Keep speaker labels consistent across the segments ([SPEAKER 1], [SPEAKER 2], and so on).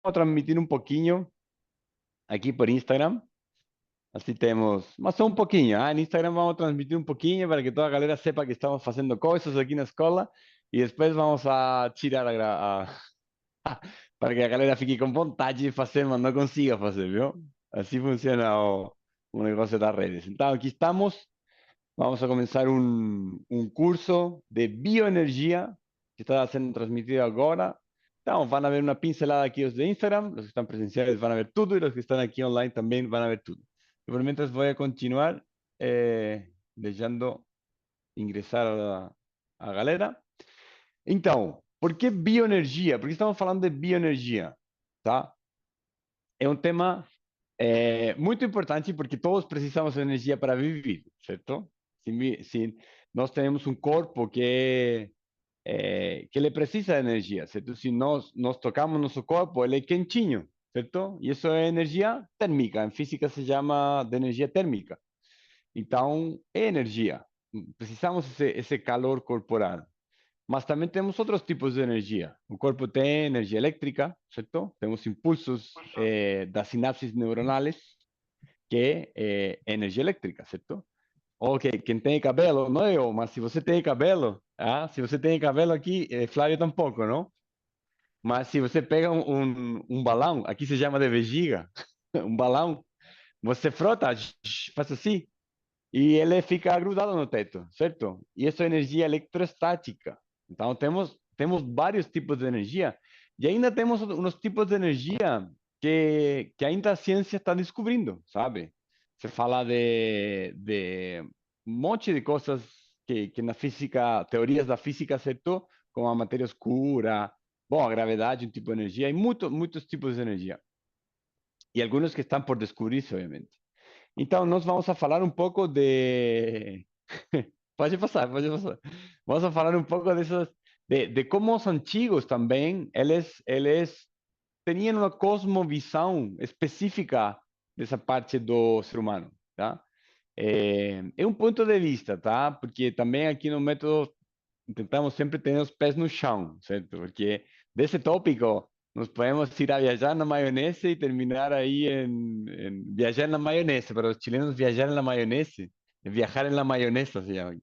[SPEAKER 1] a transmitir un poquinho aquí por Instagram. Así tenemos, más o un pouquinho, ah. En Instagram vamos a transmitir un pouquinho para que toda a galera sepa que estamos haciendo cosas aquí na escola y después vamos a tirar para que a galera fique com vontade de fazer, mas não consiga fazer, viu? Assim funciona o negócio das redes. Então, aqui estamos. Vamos a comenzar un curso de bioenergía que está siendo transmitido ahora. Entonces, van a ver una pincelada aquí los de Instagram, los que están presenciales van a ver todo y los que están aquí online también van a ver todo. Y por mientras voy a continuar dejando ingresar a galera. Então, por que bioenergia? Porque estamos falando de bioenergia, tá? É um tema muito importante porque todos precisamos de energia para viver, certo? Se nós temos um corpo que ele precisa de energia, certo? Se nós tocamos nosso corpo, ele é quentinho, certo? E isso é energia térmica. Em física se chama de energia térmica. Então, é energia. Precisamos esse calor corporal. Mas também temos outros tipos de energia. O corpo tem energia elétrica, certo? Temos impulsos das sinapses neuronais, que é energia elétrica, certo? Ou que quem tem cabelo, não é eu, mas se você tem cabelo, se você tem cabelo aqui, Flávio tampouco, não? Mas se você pega um balão, aqui se chama de vejiga, um balão, você frota, faz assim, e ele fica grudado no teto, certo? E isso é energia eletrostática. Então, temos vários tipos de energia e ainda temos uns tipos de energia que ainda a ciência está descobrindo, sabe? Se fala de um monte de coisas que na física, teorias da física, certo? Como a matéria escura, bom, a gravidade, um tipo de energia, e muitos tipos de energia. E alguns que estão por descobrir-se, obviamente. Então, nós vamos a falar um pouco de. Pode passar, pode passar. Vamos a falar um pouco dessas, de como os antigos também, eles tinham uma cosmovisão específica dessa parte do ser humano, tá? É um ponto de vista, tá? Porque também aqui no método tentamos sempre ter os pés no chão, certo? Porque desse tópico nos podemos ir a viajar na maionese e terminar aí em viajar na maionese. Para os chilenos, viajar na maionese, viajar en la mayonesa se llama,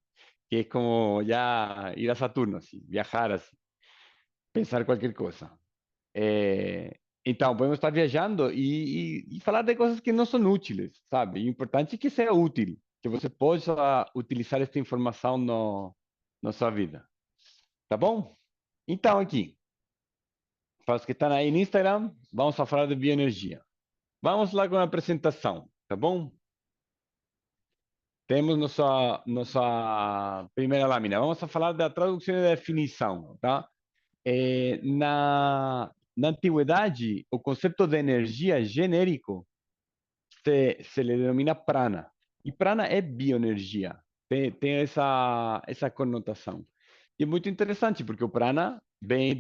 [SPEAKER 1] que es como ya ir a Saturno, así, viajar así, pensar qualquer coisa. Então, podemos estar viajando e falar de coisas que não são úteis, sabe? O importante é que seja útil, que você possa utilizar esta informação na sua vida. Tá bom? Então, aqui, para os que estão aí no Instagram, vamos a falar de bioenergia. Vamos lá com a apresentação, tá bom? Temos nossa primeira lâmina. Vamos a falar da tradução e da definição, tá? Na antiguidade, o conceito de energia genérico se le denomina prana. E prana é bioenergia. Tem essa conotação. E é muito interessante, porque o prana vem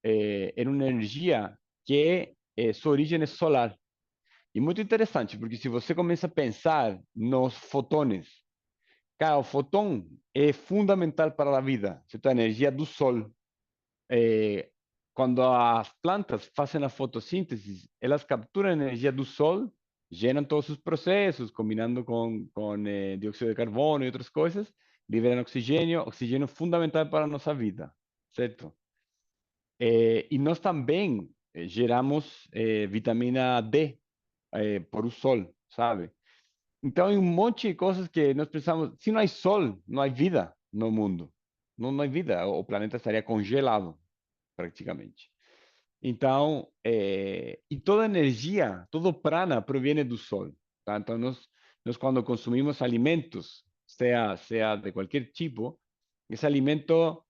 [SPEAKER 1] é uma energia que sua origem é solar. E muito interessante, porque se você começa a pensar nos fotões, cara, o fotão é fundamental para a vida, certo? A energia do sol. Eh, Quando as plantas fazem a fotossíntese, elas capturam a energia do sol, geram todos os processos, combinando com dióxido de carbono e outras coisas, liberam oxigênio, oxigênio é fundamental para a nossa vida, certo? E nós também geramos vitamina D por o sol, sabe? Então, hay um monte de coisas que nós precisamos. Se não há sol, não há vida no mundo. Não há vida. O planeta estaria congelado, praticamente. Então, e toda energia, todo prana provém do sol. Tá? Então, nós quando consumimos alimentos, seja de qualquer tipo, esse alimento,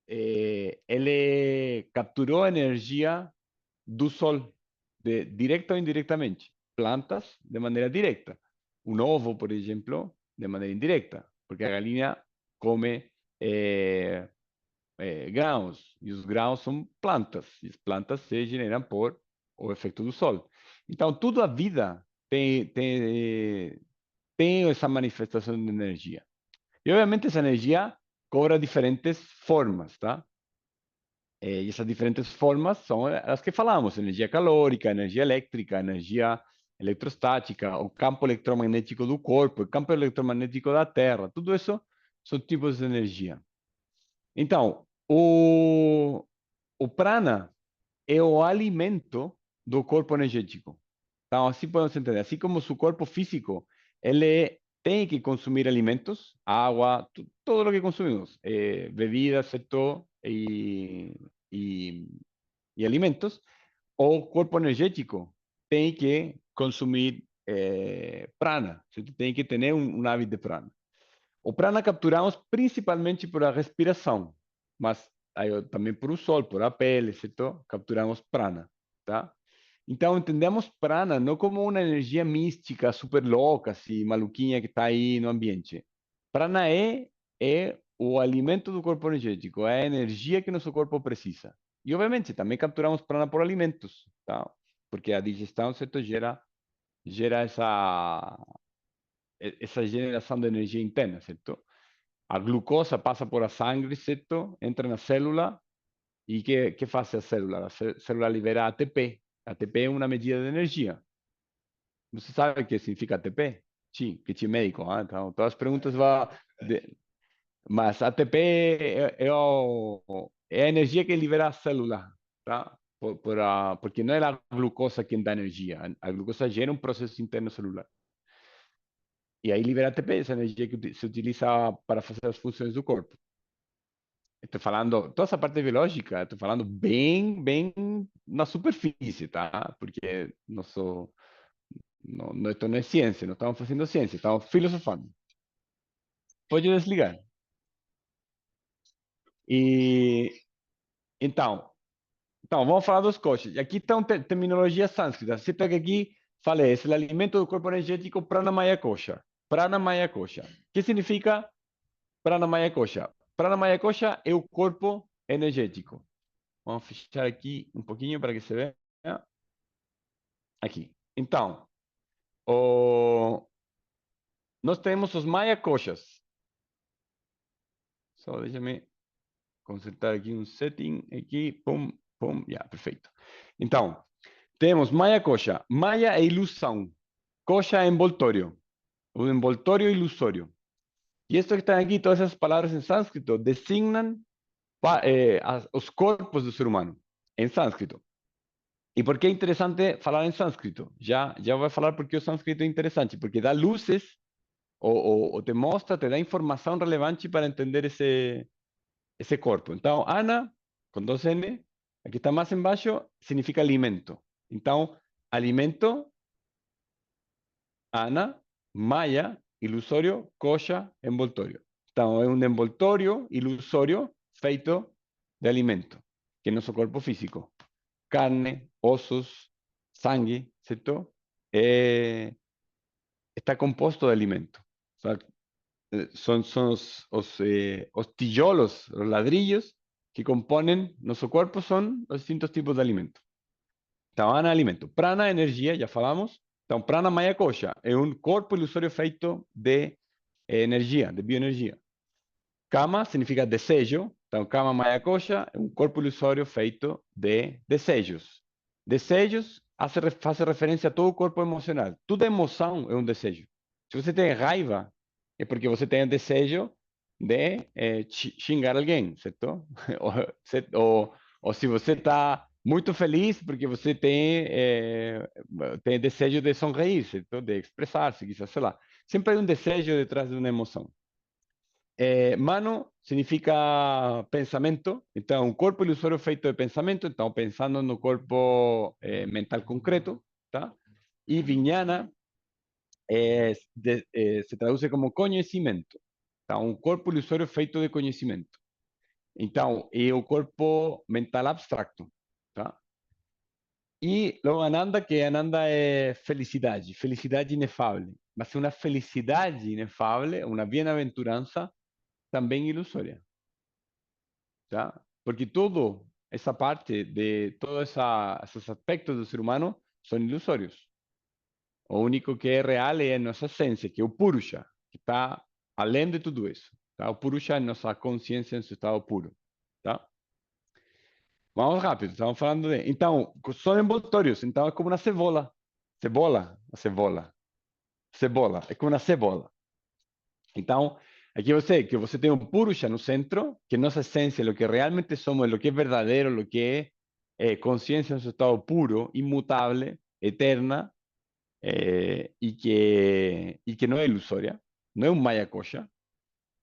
[SPEAKER 1] ele capturou energia do sol, directa ou indiretamente. Plantas, de maneira direta. Un ovo, por exemplo, de maneira indirecta, porque a galinha come grãos, e os grãos são plantas, e as plantas se generam por o efeito do sol. Então, toda a vida tem essa manifestação de energia. E, obviamente, essa energia cobra diferentes formas, tá? E essas diferentes formas são as que falamos: energia calórica, energia elétrica, energia eletrostática, o campo eletromagnético do corpo, o campo eletromagnético da Terra. Tudo isso são tipos de energia. Então, o prana é o alimento do corpo energético. Então, assim podemos entender. Assim como seu corpo físico, ele tem que consumir alimentos, água, todo o que consumimos, bebidas, certo? E, e alimentos, o corpo energético tem que consumir prana, certo? Tem que ter um hábito de prana. O prana capturamos principalmente por a respiração, mas aí, também por o sol, por a pele, certo? Capturamos prana, tá? Então, entendemos prana não como uma energia mística, super louca, assim, maluquinha que está aí no ambiente. Prana é o alimento do corpo energético, é a energia que nosso corpo precisa. E, obviamente, também capturamos prana por alimentos, tá? Porque a digestão, certo, gera essa geração de energia interna, certo? A glucosa passa por a sangue, certo? Entra na célula e que faz a célula? A célula libera ATP. ATP é uma medida de energia. Você sabe o que significa ATP? Sim, que é médico, ah? Então, todas as perguntas vão... Mas ATP é a energia que libera a célula, tá? Porque não é a glucosa quem dá energia. A glucosa gera um processo interno celular. E aí libera ATP, essa energia que se utiliza para fazer as funções do corpo. Estou falando, toda essa parte biológica, estou falando bem na superfície, tá? Porque nosso, não, esto não é ciência, não estamos fazendo ciência, estamos filosofando. Pode desligar. E então, vamos falar dos coxas. E aqui estão terminologias sânscritas. Cita que aqui falei, é o alimento do corpo energético pranamaya kosha. Pranamaya kosha. O que significa pranamaya kosha? Pranamaya kosha é o corpo energético. Vamos fechar aqui um pouquinho para que se veja. Aqui. Então, nós temos os Maya Koshas. Só deixa-me consertar aqui um setting. Aqui, pum, pum, já, perfeito. Então, temos Maya Kosha. Maya é ilusão. Kosha é envoltório. O envoltório ilusório. E esto que estão aqui, todas essas palavras em sânscrito, designam os corpos do ser humano, em sânscrito. E por que é interessante falar em sânscrito? Já vou falar porque o sânscrito é interessante, porque dá luzes ou te mostra, te dá informação relevante para entender esse corpo. Então, Ana, com dois N, aqui está mais embaixo, significa alimento. Então, alimento, Ana, Maya, ilusório, coxa, envoltório. Então, é um envoltório ilusório feito de alimento, que é nosso corpo físico. Carne, ossos, sangue, certo? Está composto de alimento. O sea, son os tijolos, los ladrillos que componen nuestro cuerpo, son los distintos tipos de alimentos. Então, alimento. Prana, energia, já falamos. Então, prana maya kosha é um corpo ilusório feito de energia, de bioenergia. Kama significa desejo. Então, kama maya kosha é um corpo ilusório feito de desejos. Desejos faz referência a todo o corpo emocional. Toda emoção é um desejo. Se você tem raiva, é porque você tem o desejo de xingar alguém, certo? Ou se você está muito feliz, porque você tem desejo de sorrir, certo? De expressar-se, quizás, sei lá. Sempre há um desejo detrás de uma emoção. Mano significa pensamento, então um corpo ilusório feito de pensamento, então pensando no corpo mental concreto, tá? E viñana se traduz como conhecimento, tá? Um corpo ilusório feito de conhecimento. Então, é o corpo mental abstracto, tá? E logo Ananda, que Ananda é felicidade, felicidade inefável, mas uma felicidade inefável, uma bem-aventurança também ilusória. Tá? Porque todo essa parte de todos esses aspectos do ser humano são ilusórios. O único que é real é a nossa essência, que é o Purusha, que está além de tudo isso. Tá? O Purusha é nossa consciência em seu estado puro. Tá? Vamos rápido, estamos falando de... Então, são envoltórios, então é como uma cebola. Cebola, a cebola. Cebola, é como uma cebola. Então, aqui que você tem um Purusha no centro, que é nossa essência, o que realmente somos, o que é verdadeiro, o que é consciência em seu estado puro, imutável, eterna, y que no es ilusoria, no es un Maya Kosha.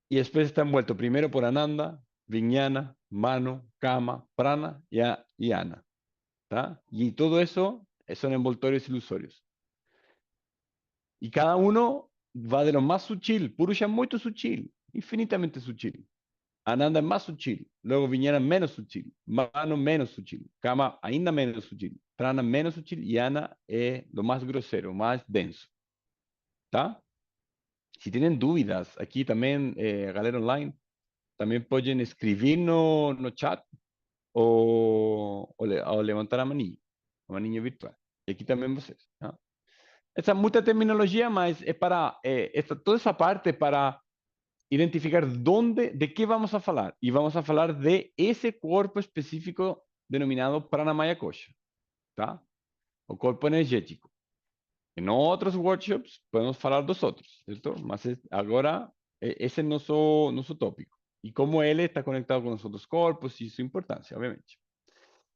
[SPEAKER 1] Y después está envuelto primero por Ananda, Vijnana, Mano, Kama, Prana y Ana. ¿Tá? Y todo eso son envoltorios ilusorios. Y cada uno va de lo más sutil. Purusha es muy sutil, infinitamente sutil. Ananda es más sutil. Luego Vijnana menos sutil. Mano menos sutil. Kama ainda menos sutil. Prana menos sutil. Y Ana es lo más grosero, más denso. ¿Tá? Si tienen dudas, aquí también, galera online, también pueden escribir no chat o levantar a maninho virtual. Y aquí también vocês. ¿No? Essa é muita terminologia, mas é para toda essa parte para identificar de qué vamos a falar. Y vamos a falar de ese cuerpo específico denominado Pranamaya Kosha, tá? O corpo energético. En otros workshops podemos falar dos outros, certo? Mas agora esse é nosso tópico. E como ele está conectado com os outros corpos e sua importância, obviamente.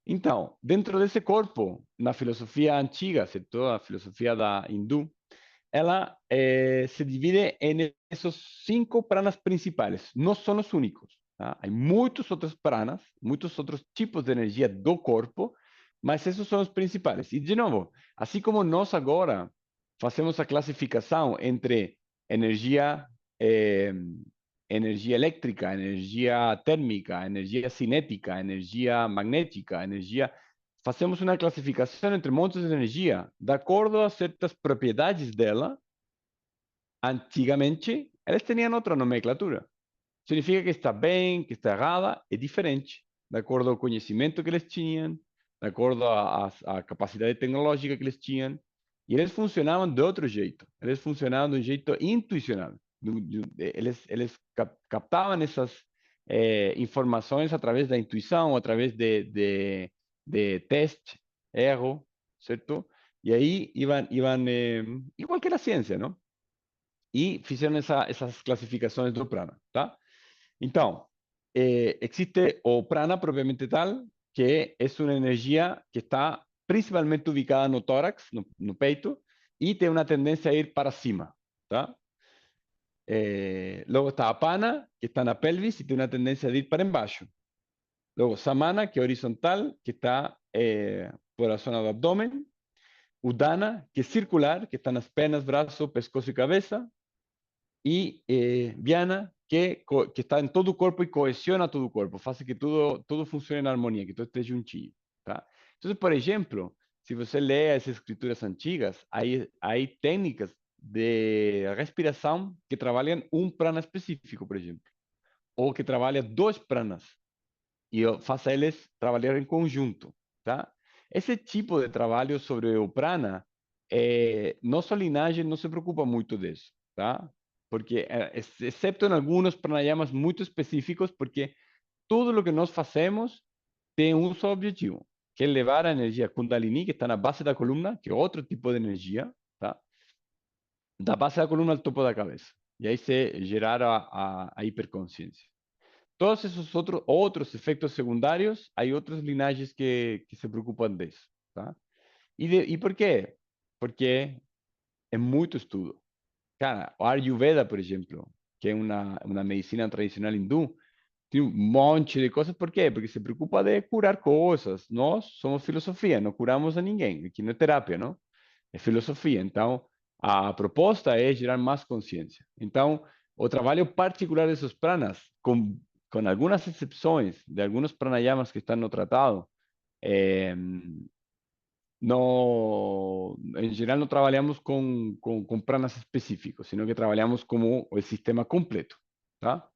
[SPEAKER 1] Então, dentro desse corpo, na filosofia antiga, certo? A filosofia da hindu, ela se divide em esses cinco pranas principais. Não são os únicos. Tá? Há muitos outros pranas, muitos outros tipos de energia do corpo, mas esses são os principais. E, de novo, assim como nós agora fazemos a classificação entre energia, eh, energia elétrica, energia térmica, energia cinética, energia magnética, energia. Fazemos uma classificação entre montes de energia, de acordo a certas propriedades dela. Antigamente, eles tinham outra nomenclatura. Significa que está bem, que está errada, é diferente, de acordo ao conhecimento que eles tinham, de acordo à capacidade tecnológica que eles tinham. E eles funcionavam de outro jeito. Eles funcionavam de um jeito intuicional. Eles captavam essas informações através da intuição, através de teste, erro, certo? E aí iam igual que na ciência, não? E fizeram essas classificações do prana, tá? Então, existe o prana propriamente tal, que é uma energia que está principalmente ubicada no tórax, no peito, e tem uma tendência a ir para cima, tá? Luego está Apana, que está na pelvis y tiene una tendencia de ir para embaixo. Luego Samana, que es horizontal, que está por la zona del abdomen. Udana, que es circular, que está en las piernas, brazos, pescoço y cabeza. Y Viana, que está en todo el cuerpo y cohesiona todo el cuerpo, hace que todo funcione en armonía, que todo esté juntinho. Tá? Entonces, por ejemplo, si você lee as escrituras antigas, hay técnicas de respiração que trabalham um prana específico, por exemplo, ou que trabalha dois pranas e faça eles trabalhar em conjunto, tá? Esse tipo de trabalho sobre o prana, nossa linhagem não se preocupa muito disso, tá? Porque, exceto em alguns pranayamas muito específicos, porque tudo o que nós fazemos tem um só objetivo, que é levar a energia Kundalini, que está na base da coluna, que é outro tipo de energia, tá? Da base da coluna ao topo da cabeça. E aí se gerar a hiperconsciência. Todos esos otros efectos secundarios, hay otras linajes que se preocupan de eso. ¿Tá? ¿Y por qué? Porque es mucho estudo. Cara, o Ayurveda, por ejemplo, que es una medicina tradicional hindú, tiene un monte de cosas. ¿Por qué? Porque se preocupa de curar cosas. Nós somos filosofía, no curamos a ninguém. Aqui não é terapia, não? É filosofia. Então, a proposta é gerar mais consciência. Então, o trabalho particular desses pranas, com algumas exceções de alguns pranayamas que estão no tratado, en general no trabajamos con pranas específicos, sino que trabajamos como el sistema completo. ¿Tá?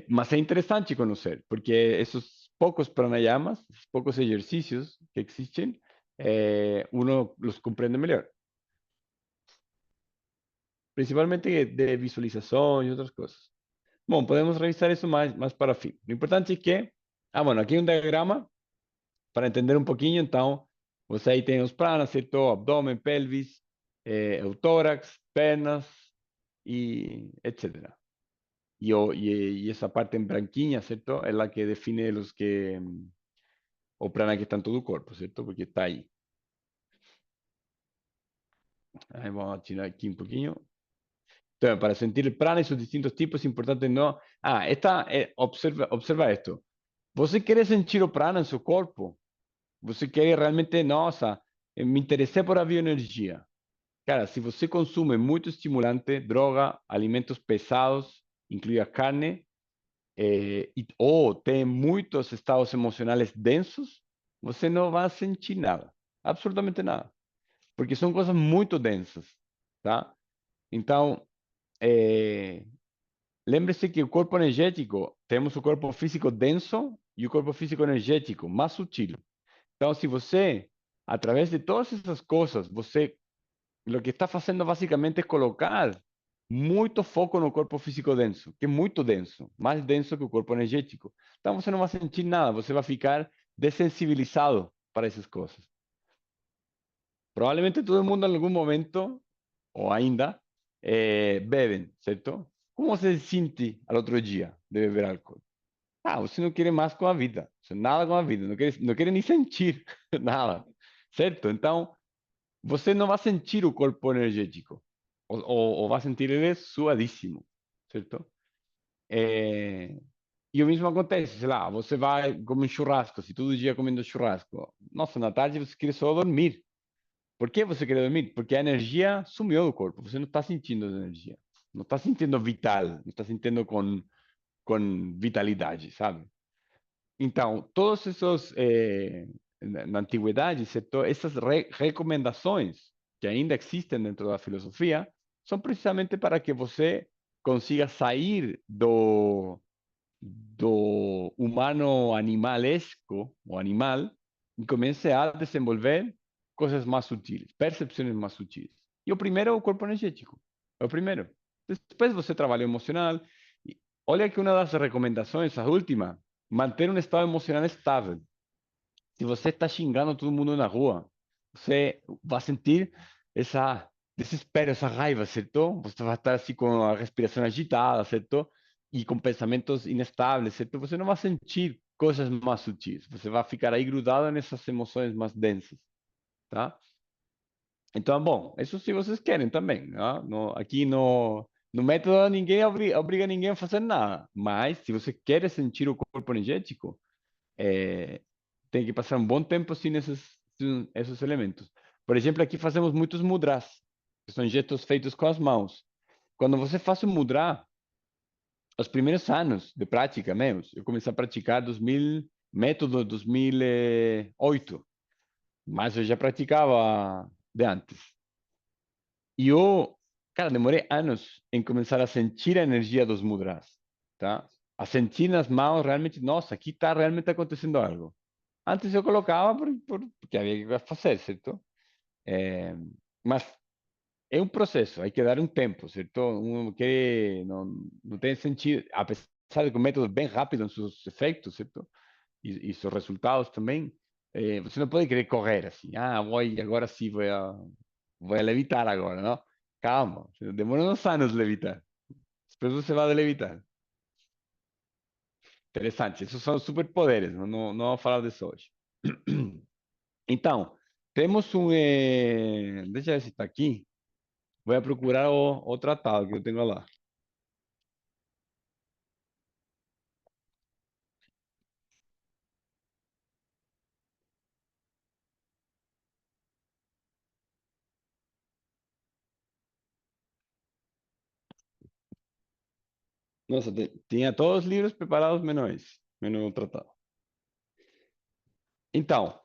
[SPEAKER 1] Mas é interessante conocer, porque esos pocos pranayamas, esos pocos ejercicios que existen, uno los comprende mejor. Principalmente de visualización y otras cosas. Bueno, podemos revisar eso más para fin. Lo importante es que Ah, bueno, aqui um diagrama para entender um pouquinho. Então, você aí tem os pranas, certo? Abdômen, pelvis, o tórax, pernas e etc. Y esa parte en branquiña, ¿cierto? Es la que define los que, o prana que está en todo el cuerpo, ¿cierto? Porque está ahí. Ahí vamos a tirar aquí un poquillo. Entonces, para sentir el prana y sus distintos tipos, es importante no... Ah, observa esto. Você quer sentir o prana em seu corpo? Você quer realmente, nossa, me interessei por a bioenergia. Cara, se você consome muito estimulante, droga, alimentos pesados, incluindo carne, ou tem muitos estados emocionais densos, você não vai sentir nada, absolutamente nada, porque são coisas muito densas, tá? Então, é, lembre-se que o corpo energético, temos o corpo físico denso e o corpo físico energético mais sutil. Então, se você, através de todas essas coisas, você lo que está fazendo basicamente é colocar muito foco no corpo físico denso, que é muito denso, mais denso que o corpo energético. Então você não vai sentir nada, você vai ficar desensibilizado para essas coisas. Provavelmente todo mundo em algum momento, ou ainda, bebem, certo? Como você se sente ao outro dia de beber álcool? Ah, você não quer mais com a vida, nada com a vida, não quer nem sentir nada, certo? Então, você não vai sentir o corpo energético, ou vai sentir ele suadíssimo, certo? É, e o mesmo acontece, sei lá, você vai comer um churrasco, se todo dia comendo churrasco, nossa, na tarde você quer só dormir. Por que você quer dormir? Porque a energia sumiu do corpo, você não está sentindo a energia, não está sentindo vital, não está sentindo com vitalidade, sabe? Então, todos esses, na antiguidade, certo? Essas recomendações que ainda existem dentro da filosofia são precisamente para que você consiga sair do humano animalesco o animal e comece a desenvolver coisas mais sutis, percepções mais sutis. E o primeiro é o corpo energético. É o primeiro. Depois você trabalha o emocional. E olha que uma das recomendações, a última, manter um estado emocional estável. Se você está xingando todo mundo na rua, você vai sentir essa desespero, essa raiva, certo? Você vai estar assim com a respiração agitada, certo? E com pensamentos inestáveis, certo? Você não vai sentir coisas mais sutis. Você vai ficar aí grudado nessas emoções mais densas, tá? Então, bom, isso se vocês querem também, né? Aqui no método ninguém obriga ninguém a fazer nada. Mas se você quer sentir o corpo energético, é, tem que passar um bom tempo sem esses elementos. Por exemplo, aqui fazemos muitos mudras, que são gestos feitos com as mãos. Quando você faz um mudra, os primeiros anos de prática meus, eu comecei a praticar 2000, método 2008, mas eu já praticava de antes. E eu, cara, demorei anos em começar a sentir a energia dos mudras, tá? A sentir nas mãos realmente, nossa, aqui está realmente acontecendo algo. Antes eu colocava porque havia que fazer, certo? É, mas é um processo, hay que dar um tempo, certo? Que não tem sentido, apesar de que o método é bem rápido em seus efeitos, certo? E seus resultados também, você não pode querer correr assim, agora sim vou a levitar agora, não? Calma, demora uns anos levitar, depois você vai levitar. Interessante, esses são os superpoderes, não vou falar disso hoje. Então, temos um. Deixa eu ver se está aqui. Vou procurar o tratado que eu tenho lá. Nossa, tinha todos os livros preparados, menos esse, menos o tratado. Então,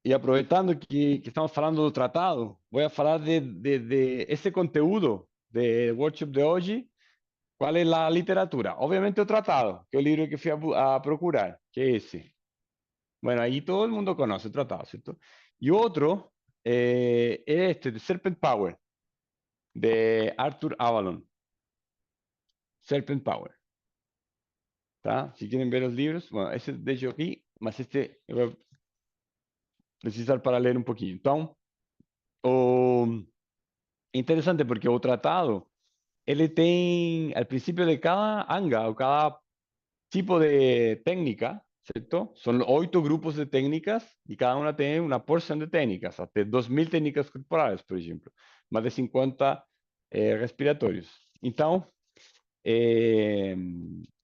[SPEAKER 1] e aproveitando que estamos falando do tratado, vou falar de esse conteúdo de workshop de hoje. Qual é a literatura? Obviamente o tratado, que é o livro que fui a procurar, que é esse. Bueno, ahí todo el mundo conoce el tratado, ¿cierto? Y otro es este, de Serpent Power, de Arthur Avalon. Serpent Power. tá? Si quieren ver los libros, bueno, esse deixo aqui, mas este eu vou precisar para ler um pouquinho. Então, o interessante porque o tratado, ele tem, al princípio de cada anga, ou cada tipo de técnica, ¿cierto? Son 8 grupos de técnicas y cada una tiene una porción de técnicas, hasta 2000 técnicas corporales, por ejemplo, más de 50 respiratorios. Entonces,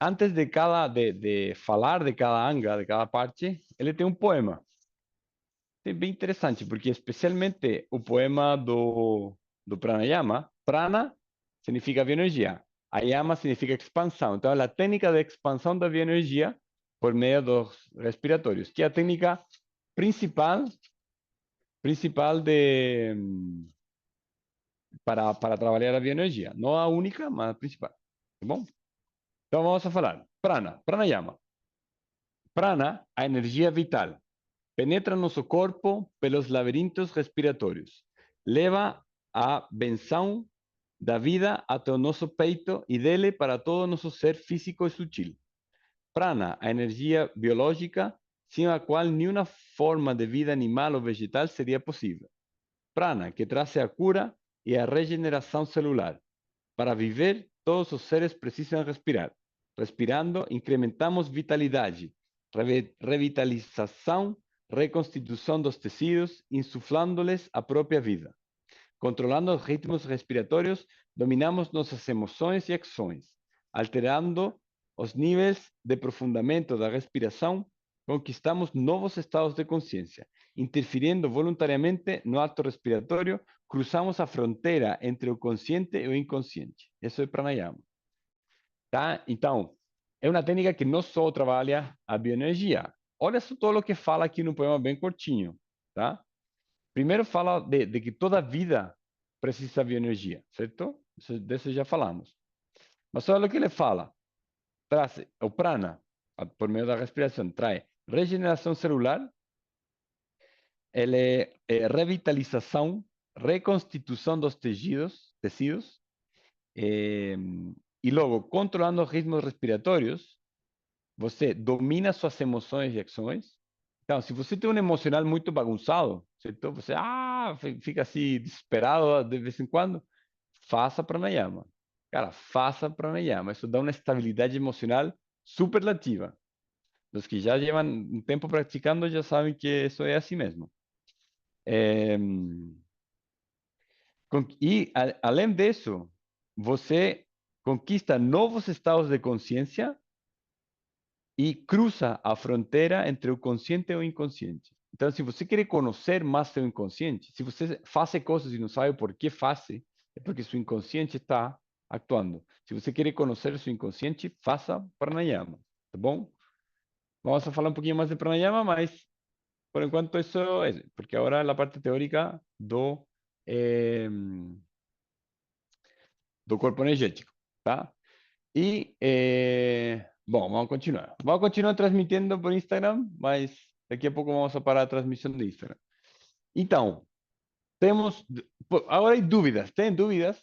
[SPEAKER 1] antes de falar de cada anga, de cada parte, ele tem um poema. É bem interessante, porque especialmente o poema do pranayama, prana significa bioenergia, ayama significa expansão. Então, a técnica de expansão da bioenergia por meio dos respiratórios, que é a técnica principal, principal para trabalhar a bioenergia. Não a única, mas a principal. Tá bom? Então, vamos a falar. Prana, pranayama. Prana, a energia vital. Penetra nosso corpo pelos laberintos respiratórios. Leva a benção da vida até o nosso peito e dele para todo o nosso ser físico e sutil. Prana, a energia biológica, sem a qual nenhuma forma de vida animal ou vegetal seria possível. Prana, que traz a cura e a regeneração celular. Para viver, todos os seres precisam respirar. Respirando, incrementamos vitalidade, revitalização, reconstituição dos tecidos, insuflando-lhes a própria vida. Controlando os ritmos respiratórios, dominamos nossas emoções e ações, alterando os níveis de aprofundamento da respiração, conquistamos novos estados de consciência. Interferindo voluntariamente no ato respiratório, cruzamos a fronteira entre o consciente e o inconsciente. Isso é pranayama. Tá? Então, é uma técnica que não só trabalha a bioenergia. Olha só todo o que fala aqui no poema bem curtinho. Tá? Primeiro fala de que toda vida precisa de bioenergia, certo? Disso já falamos. Mas olha o que ele fala. Traz o prana, por meio da respiração, traz regeneração celular, ele é revitalização, reconstituição dos tecidos e logo, controlando os ritmos respiratórios, você domina suas emoções e ações. Então, se você tem um emocional muito bagunçado, certo? Você fica assim desesperado de vez em quando, faça pranayama. Cara, faça pranayama. Isso dá uma estabilidade emocional superlativa. Os que já levam um tempo praticando já sabem que isso é assim mesmo. Além disso, você conquista novos estados de consciência e cruza a fronteira entre o consciente e o inconsciente. Então, se você quer conhecer mais seu inconsciente, se você faz coisas e não sabe por que faz, é porque seu inconsciente está actuando. Se você quer conhecer seu inconsciente, faça pranayama, tá bom? Vamos a falar um pouquinho mais de pranayama, mas por enquanto isso é, porque agora é a parte teórica do corpo energético, tá? E, bom, vamos continuar. Vamos continuar transmitindo por Instagram, mas daqui a pouco vamos a parar a transmissão do Instagram. Então, temos. Agora hay dúvidas. Tem dúvidas?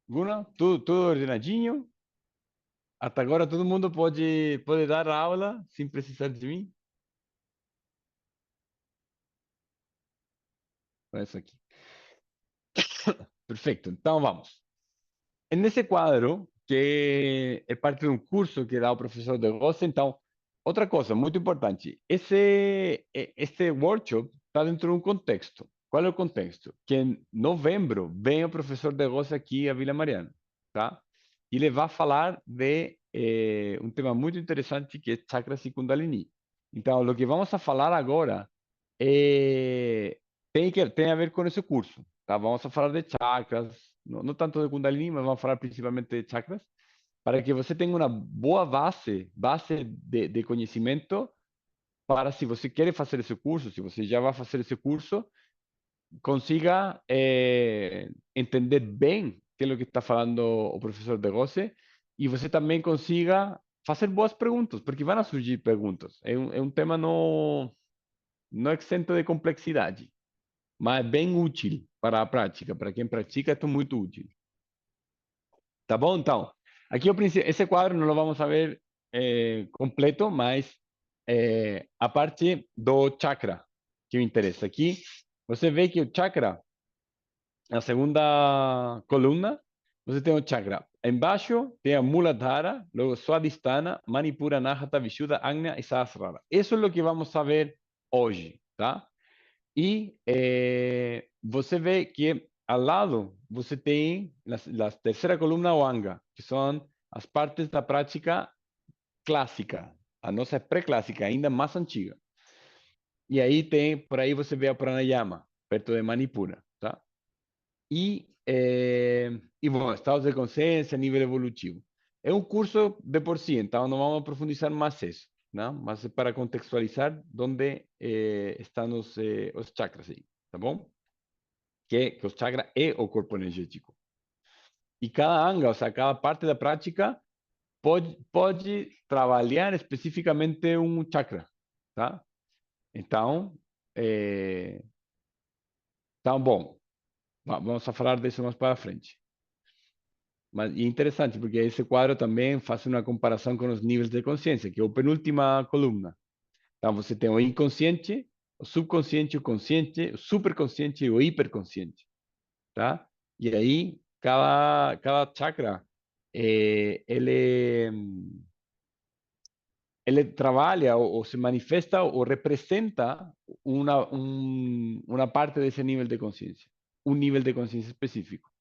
[SPEAKER 1] Guna, tudo ordenadinho? Até agora todo mundo pode dar a aula sem precisar de mim? Olha isso aqui. Perfeito, então vamos. Nesse quadro, que é parte de um curso que dá o professor de Rossi, então, outra coisa muito importante, este workshop está dentro de um contexto. Qual é o contexto? Que em novembro vem o professor de Rossi aqui a Vila Mariana, tá? E ele vai falar de um tema muito interessante que é chakras e Kundalini. Então, o que vamos a falar agora tem a ver com esse curso, tá? Vamos a falar de chakras, não tanto de Kundalini, mas vamos falar principalmente de chakras, para que você tenha uma boa base de conhecimento para se você quer fazer esse curso, se você já vai fazer esse curso, consiga entender bem o que é o que está falando o professor de Gosse e você também consiga fazer boas perguntas, porque vão surgir perguntas. É um tema não exento de complexidade, mas bem útil para a prática. Para quem pratica, é muito útil. Tá bom? Então, aqui esse quadro não lo vamos a ver completo, mas a parte do chakra que me interessa. Aqui você vê que o chakra, na segunda coluna, você tem o chakra. Embaixo tem a Muladhara, luego Swadhisthana, Manipura, Anahata, Vishuddha, Agnya e Sahasrara. Isso é o que vamos a ver hoje, tá? E você vê que ao lado você tem a terceira coluna, o Anga, que são as partes da prática clássica. A nossa é pré-clássica, ainda mais antiga. E aí tem, por aí você vê a Pranayama, perto de Manipura, tá? E bom, estados de consciência, nível evolutivo. É um curso de por si, então não vamos profundizar mais isso, não? Mas é para contextualizar onde estão os chakras aí, tá bom? Que os chakras é o corpo energético. E cada anga, ou seja, cada parte da prática pode trabalhar especificamente um chakra, tá? Então, é, então bom, vamos a falar disso mais para frente. Mas é interessante, porque esse quadro também faz uma comparação com os níveis de consciência, que é a penúltima coluna. Então, você tem o inconsciente, o subconsciente, o consciente, o superconsciente e o hiperconsciente, tá? E aí, cada chakra, ele trabalha ou se manifesta ou representa uma parte desse nível de consciência, um nível de consciência específico.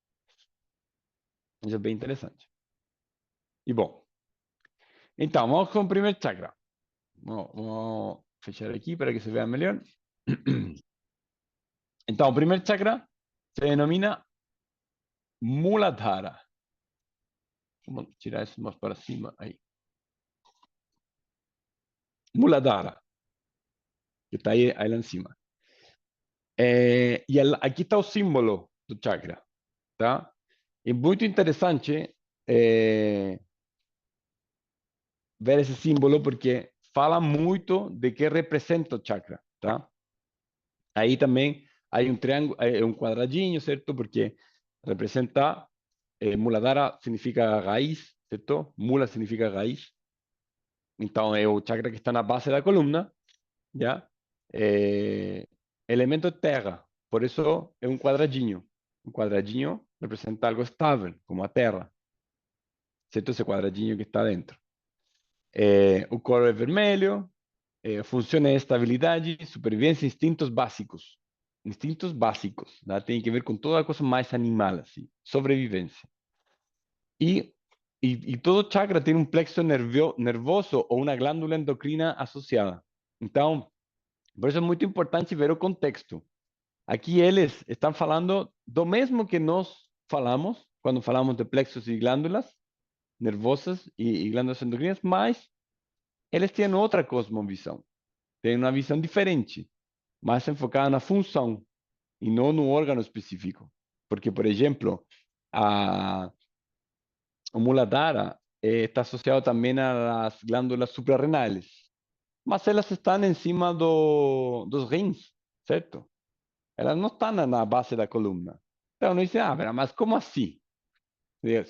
[SPEAKER 1] Isso é bem interessante. E bom, então, vamos com o primeiro chakra. Vamos fechar aqui para que se vea melhor. Então, o primeiro chakra se denomina Muladhara. Vamos tirar isso mais para cima. Aí. Muladhara, que está aí lá em cima. Aqui está o símbolo do chakra. Tá? É muito interessante ver esse símbolo porque fala muito de que representa o chakra. Tá? Aí também há um triângulo, um quadradinho, certo? Porque representa Muladhara significa raiz, certo? Mula significa raiz. Então é o chakra que está na base da coluna, já? É, elemento terra, por isso é um quadradinho. Um quadradinho representa algo estável, como a terra, certo? Esse quadradinho que está dentro. O coro é vermelho, funciona em estabilidade, supervivência, instintos básicos. Instintos básicos, né? Tem que ver com toda a coisa mais animal, assim. Sobrevivência. E, y todo chakra tem um plexo nervoso ou uma glândula endocrina associada. Então, por isso é muito importante ver o contexto. Aqui eles estão falando do mesmo que nós falamos quando falamos de plexos e glândulas nervosas e glândulas endocrinas, mas eles têm outra cosmovisão. Têm uma visão diferente, mais enfocada na função e não no órgano específico. Porque, por exemplo, a o Muladhara está associado também às glândulas suprarrenais, mas elas estão em cima dos rins, certo? Elas não estão na base da coluna. Então, não dice, mas como assim? Se,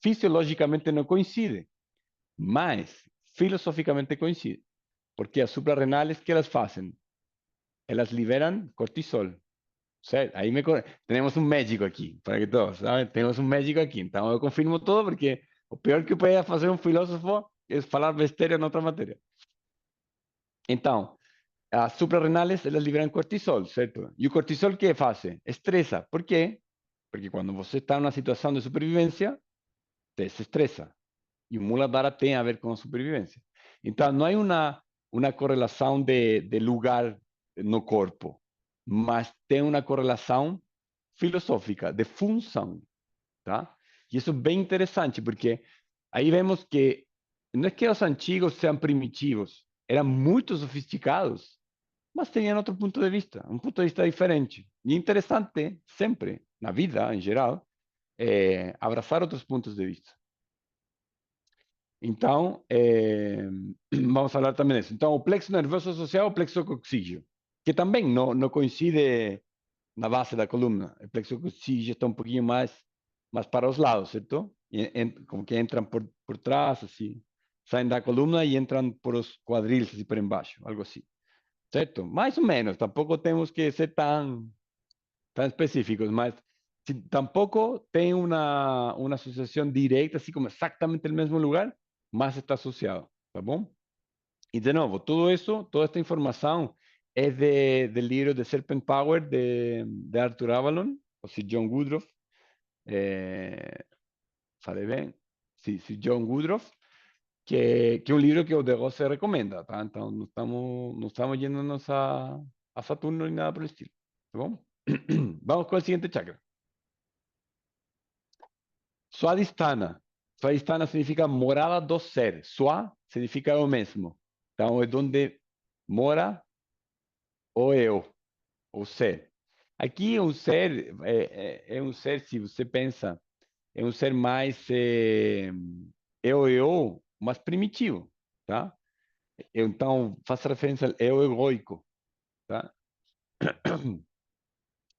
[SPEAKER 1] fisiologicamente não coincide, mas filosoficamente coincide. Porque as suprarrenales, ¿qué elas fazem? Elas liberan cortisol. Certo? Temos um médico aqui, para que todos, ¿saben? Temos um médico aqui. Então eu confirmo todo porque o pior que pode fazer um filósofo é falar besteira em outra matéria. Então, as suprarrenales, elas liberam cortisol, certo? E o cortisol, que faz? Estressa. Por quê? Porque quando você está numa situação de sobrevivência, te se estressa. E o Muladhara tem a ver com a sobrevivência. Então, não há uma correlação de lugar no corpo, mas tem uma correlação filosófica, de função, tá? E isso é bem interessante, porque aí vemos que não é que os antigos sejam primitivos, eram muito sofisticados, mas tinham outro ponto de vista, um ponto de vista diferente. E é interessante, sempre, na vida em geral, abraçar outros pontos de vista. Então, vamos falar também disso. Então, o plexo nervoso associado ao plexo coxígeo, que também não coincide na base da coluna. O plexo coxígeo está um pouquinho mais para os lados, certo? Como que entram por trás, assim. saem da coluna e entram por os quadris, assim, por embaixo, algo assim. Certo? Mais ou menos, tampouco temos que ser tão específicos, mas tampouco tem uma associação direta, assim como exatamente no mesmo lugar, mas está associado, tá bom? E de novo, tudo isso, toda esta informação é del livro de Serpent Power de Arthur Avalon, ou se John Woodruff, falei bem? Se John Woodruff, que é um livro que o De Gosse recomenda, tá? Então não estamos yendo a Saturno nem nada por el estilo, tá bom? Vamos com o seguinte chakra. Swadhisthana. Swadhisthana significa morada do ser. Swa significa o mesmo. Então é onde mora o eu, o ser. Aqui um ser é um ser, se você pensa, é um ser mais eu, mais primitivo, tá? Então faz referência ao eu egoico, tá?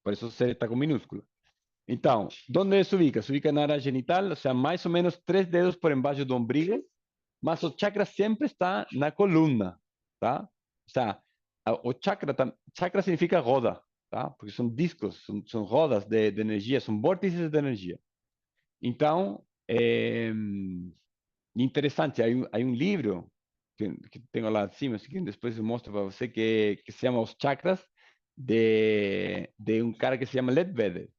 [SPEAKER 1] Por isso o ser está com minúsculo. Então, onde se ubica? Se ubica na área genital, ou seja, mais ou menos 3 dedos por embaixo do ombligo, mas o chakra sempre está na coluna, tá? O sea, o chakra, chakra significa roda, tá? Porque são discos, são rodas de energia, são vórtices de energia. Então, interessante, há um livro que tenho lá acima, que depois eu mostro para você, que se chama Os Chakras, de um cara que se chama Leadbetter,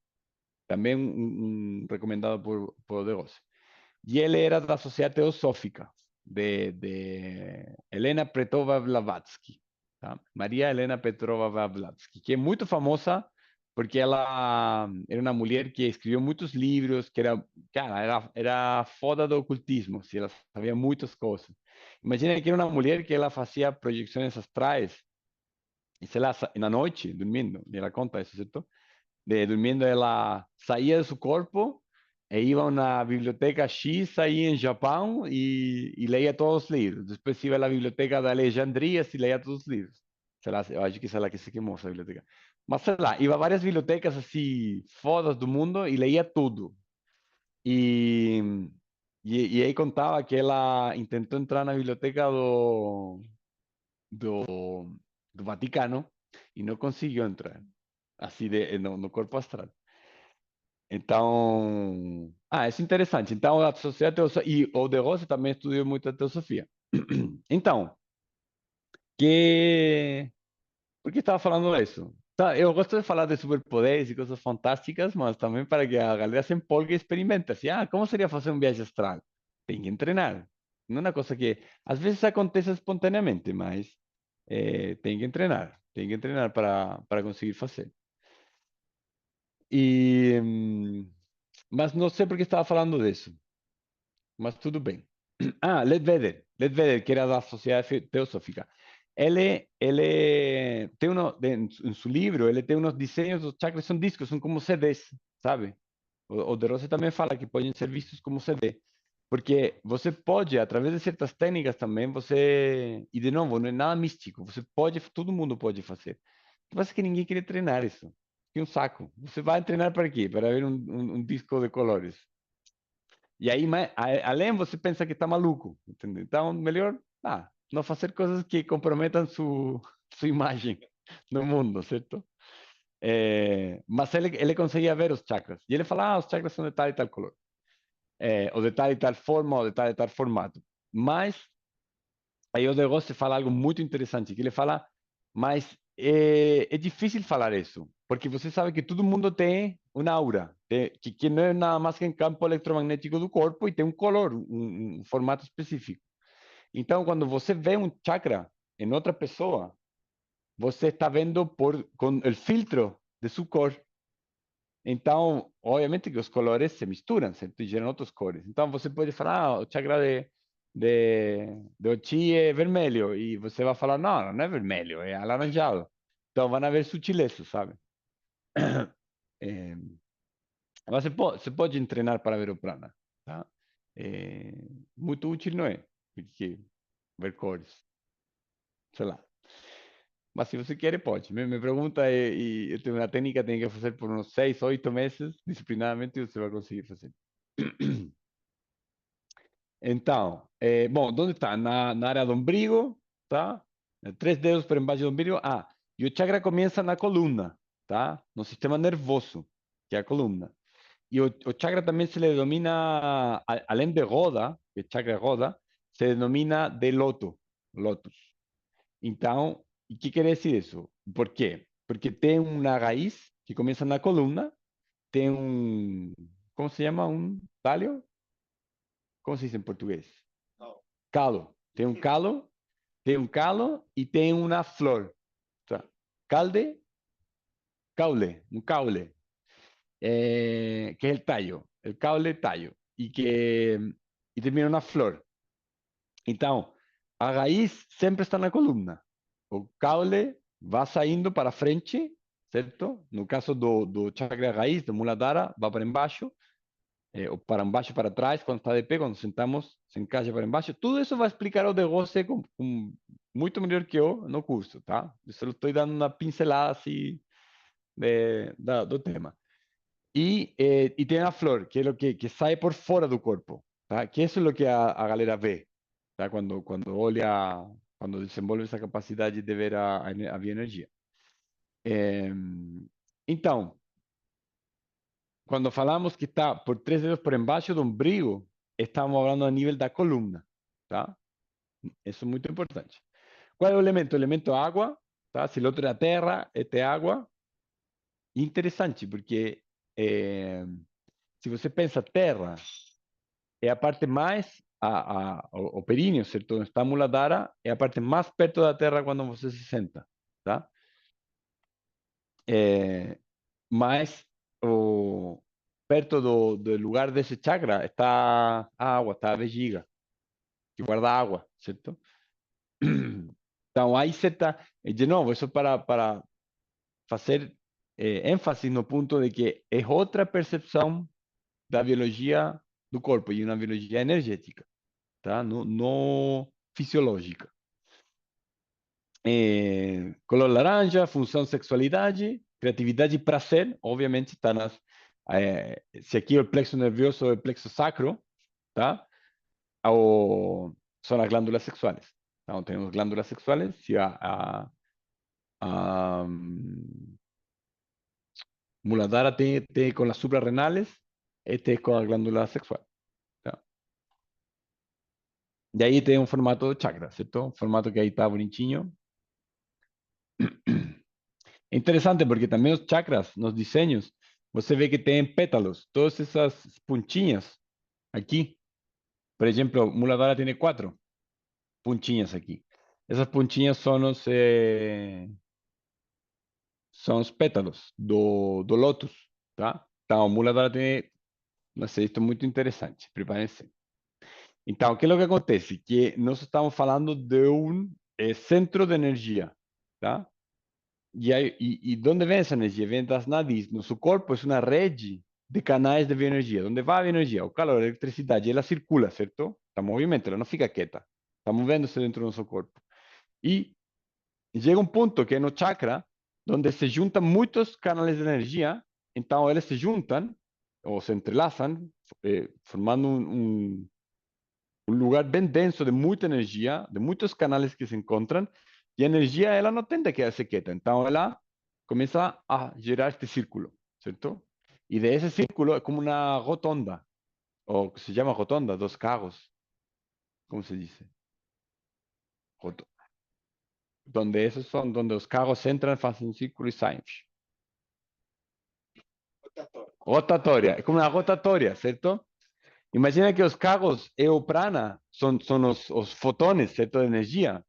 [SPEAKER 1] também recomendado por De Rosa. Y él era de la Sociedad Teosófica de Helena Petrova Blavatsky, tá? Maria Helena Petrova Blavatsky, que é muito famosa porque ela era uma mulher que escreveu muitos livros, que era, cara, era foda do ocultismo, se ela sabia muitas coisas. Imagina que era uma mulher que ela fazia projeções astrais, e se ela, na noite, dormindo, e ela conta isso, certo? Durmiendo, ela saía de su corpo e iba a una biblioteca X ahí en Japón y leía todos los libros. Después iba a la biblioteca de Alejandría y leía todos los libros. Eu acho que esa é la que se quemou, essa biblioteca. Mas sei lá, iba a várias bibliotecas assim, fodas do mundo e leía tudo. E, e aí contava que ela tentou entrar na biblioteca do, do Vaticano e não conseguiu entrar, assim, no corpo astral. Então, é interessante. Então, a sociedade teosófica, e o De Rossi também estudou muito a teosofia. Então, por que estava falando isso? Tá, eu gosto de falar de superpoderes e coisas fantásticas, mas também para que a galera se empolgue e experimente. Assim, como seria fazer um viagem astral? Tem que treinar. Não é uma coisa que às vezes acontece espontaneamente, mas tem que treinar. Tem que treinar para conseguir fazer. E, mas não sei por que estava falando disso. Mas tudo bem. Ledbetter, que era da Sociedade Teosófica. Ele tem em seu livro, ele tem uns desenhos dos chakras, são discos, são como CDs, sabe? O De Rossi também fala que podem ser vistos como CD. Porque você pode, através de certas técnicas também, e de novo, não é nada místico, você pode, todo mundo pode fazer. O que passa é que ninguém quer treinar isso. Que um saco. Você vai treinar para quê? Para ver um disco de colores. E aí, além, você pensa que está maluco, entendeu? Então, melhor não fazer coisas que comprometam sua imagem no mundo, certo? Mas ele conseguia ver os chakras. E ele fala, os chakras são de tal e tal color. Ou de tal e tal forma, ou de tal formato. Mas, aí o negócio fala algo muito interessante, que ele fala, mas é difícil falar isso, porque você sabe que todo mundo tem uma aura, que não é nada mais que um campo eletromagnético do corpo e tem um color, um formato específico. Então, quando você vê um chakra em outra pessoa, você está vendo com o filtro de sua cor. Então, obviamente que os colores se misturam, certo? E geram outras cores. Então, você pode falar, o chakra de Ochi é vermelho. E você vai falar, não, não é vermelho, é alaranjado. Então, vão haver sutilezas, sabe? É, mas você pode treinar para ver o prana, tá? É, muito útil, não é? Porque ver cores, sei lá. Mas se você quer, pode. Me pergunta e eu tenho uma técnica, tem que fazer por uns 6, 8 meses, disciplinadamente, e você vai conseguir fazer. Então, bom, onde está? Na área do umbigo, tá? Três dedos por embaixo do umbigo. Ah, e o chakra começa na coluna, tá? No sistema nervoso, que é a coluna. E o chakra também se le denomina, além de roda, que é chakra roda, se denomina de loto, lotus. Então, e que quer dizer isso? Por quê? Porque tem uma raiz que começa na coluna, tem um, como se chama? Um talho? Como se diz em português? Calo. Tem um calo e tem uma flor. Tá? Calde, caule, un caule, que es el tallo, el caule tallo, y termina una flor. Então, a raiz sempre está na coluna. O caule vai saindo para frente, certo? No caso do chakra raiz, do Muladhara, vai para embaixo, ou para embaixo para trás, quando está de pé, quando sentamos, se encaixa para embaixo. Tudo isso vai explicar o de você muito melhor que eu no curso, tá? Eu só estou dando uma pincelada assim do tema. Y tiene la flor, que es lo que sale por fuera del cuerpo, ¿tá? Que eso es lo que a galera ve, ¿tá? Cuando olha, cuando desenvolve esa capacidad de ver a bioenergia. Eh, então, quando falamos que está por três dedos por embaixo do umbigo, estamos hablando a nível da coluna, tá? Isso é muito importante. Qual é o elemento? O elemento água, tá? Se o outro é a terra, este é água. Interessante, porque se você pensa terra, é a parte mais, o períneo, certo? Onde está a muladhara, é a parte mais perto da terra quando você se senta, tá? É, mais perto do lugar desse chakra está a água, está a vejiga, que guarda água, certo? Então, aí você está, de novo, isso para fazer ênfase no ponto de que é outra percepção da biologia do corpo, e uma biologia energética, tá? No fisiológica. Color laranja, função sexualidade, criatividade e prazer, obviamente está nas. Se aqui o plexo nervioso é o plexo sacro, tá? Ou são as glândulas sexuais. Então, temos glândulas sexuais, se a Muladhara tem com as suprarrenales, este é com a glândula sexual. Tá? E aí tem um formato de chakra, certo? Um formato que aí está bonitinho. É interessante porque também os chakras, nos desenhos, você vê que tem pétalos, todas essas pontinhas aqui. Por exemplo, Muladhara tem quatro pontinhas aqui. Essas pontinhas são os pétalos do lótus, tá? Então, Muladhara tem, não sei, isto é muito interessante, preparem-se. Então, o que é o que acontece? Que nós estamos falando de um centro de energia, tá? ¿De dónde viene esa energía? Viene das nadis. Nuestro cuerpo es una red de canales de bioenergia. ¿Dónde va a bioenergia? O calor, a electricidad, y ela circula, ¿cierto? Está en movimiento, ela não fica quieta. Está moviéndose dentro do nosso corpo. E chega um ponto que é no chakra, onde se juntam muitos canais de energia, então eles se juntam, ou se entrelaçam, formando um lugar bem denso de muita energia, de muitos canais que se encontram, e a energia ela não tende a quedar-se quieta, então ela começa a gerar este círculo, certo? E desse círculo é como uma rotonda, ou que se chama rotonda, dos carros, como se diz? Roto- Donde esos son, donde os carros entram, fazem um círculo e saem. Rotatória, é como uma rotatória, certo? Imagina que os carros e o prana são os fotones, certo, de energia.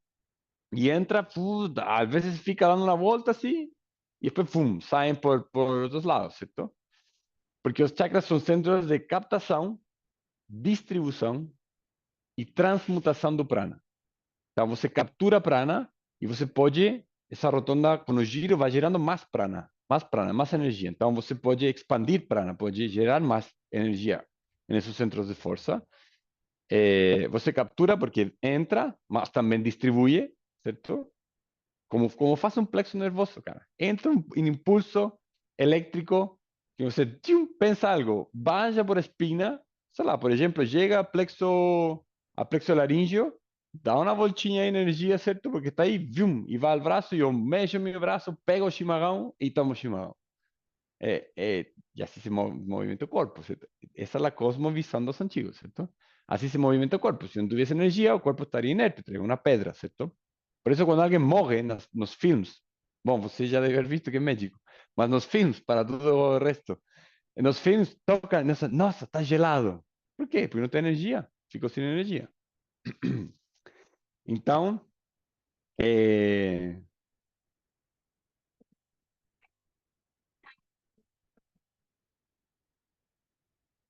[SPEAKER 1] Y entra, a veces fica dando una vuelta así, y después, ¡pum!, saem por otros lados, ¿cierto? Porque os chakras são centros de captação, distribuição e transmutação do prana. Então, você captura prana e você pode, essa rotonda, com o giro, vai gerando prana, mais energia. Então, você pode expandir prana, pode gerar mais energia nesses centros de força. Você captura porque entra, mas também distribui, certo? Como faz um plexo nervoso, cara. Entra um impulso elétrico que você tchum, pensa algo, vaya por espina, sei lá, por exemplo, chega plexo a plexolaríngeo dá uma voltinha de energia, certo? Porque está aí, vum, e vai ao braço, e eu mexo meu braço, pego o chimarrão e tomo o chimarrão. Y así se movimienta el cuerpo, ¿cierto? Esa es la cosmovisión de los antiguos, ¿cierto? Así se movimenta el cuerpo. Si no tuviese energía, el cuerpo estaría inerte, estaría una pedra, ¿cierto? Por eso cuando alguien morre nos films, bueno, você já deve haber visto que é México, mas nos films, para todo o resto, nos films toca, nossa, está gelado. Por quê? Porque não tem energia, ficou sem energia. Então, é,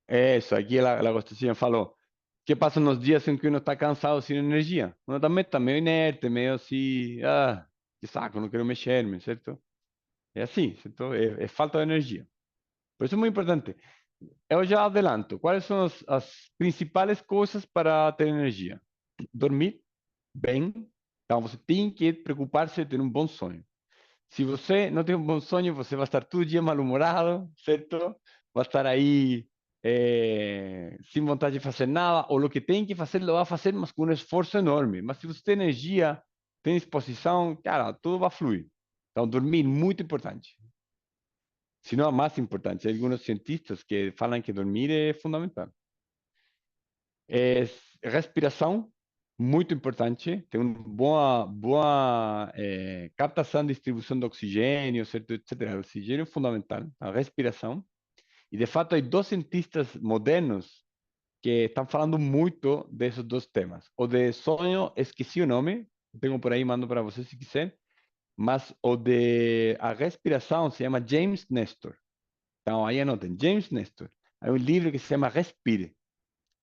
[SPEAKER 1] eso, aquí la Constitución falou. ¿Qué pasa en los días en que uno está cansado sin energía? Uno también está medio inerte, medio así, qué saco, no quiero mexerme, ¿cierto? Es así, ¿cierto? Es falta de energía. Por eso es muy importante. Eu já adelanto. Quais são as principais coisas para ter energia? Dormir bem. Então, você tem que preocupar-se de ter um bom sonho. Se você não tem um bom sonho, você vai estar todo dia mal-humorado, certo? Vai estar aí sem vontade de fazer nada, ou o que tem que fazer, lo vai fazer, mas com um esforço enorme. Mas se você tem energia, tem disposição, cara, tudo vai fluir. Então, dormir, muito importante. Se não é mais importante, hay alguns cientistas que falam que dormir é fundamental. Respiração, muito importante. Tem uma boa captação e distribuição de oxigênio, certo, etc. O oxigênio é fundamental. A respiração. E, de fato, há dois cientistas modernos que estão falando muito desses dois temas. O de sonho, esqueci o nome, tenho por aí, mando para você se quiser, mas o de a respiração se chama James Nestor. Então, aí anotem, James Nestor. Há um livro que se chama Respire.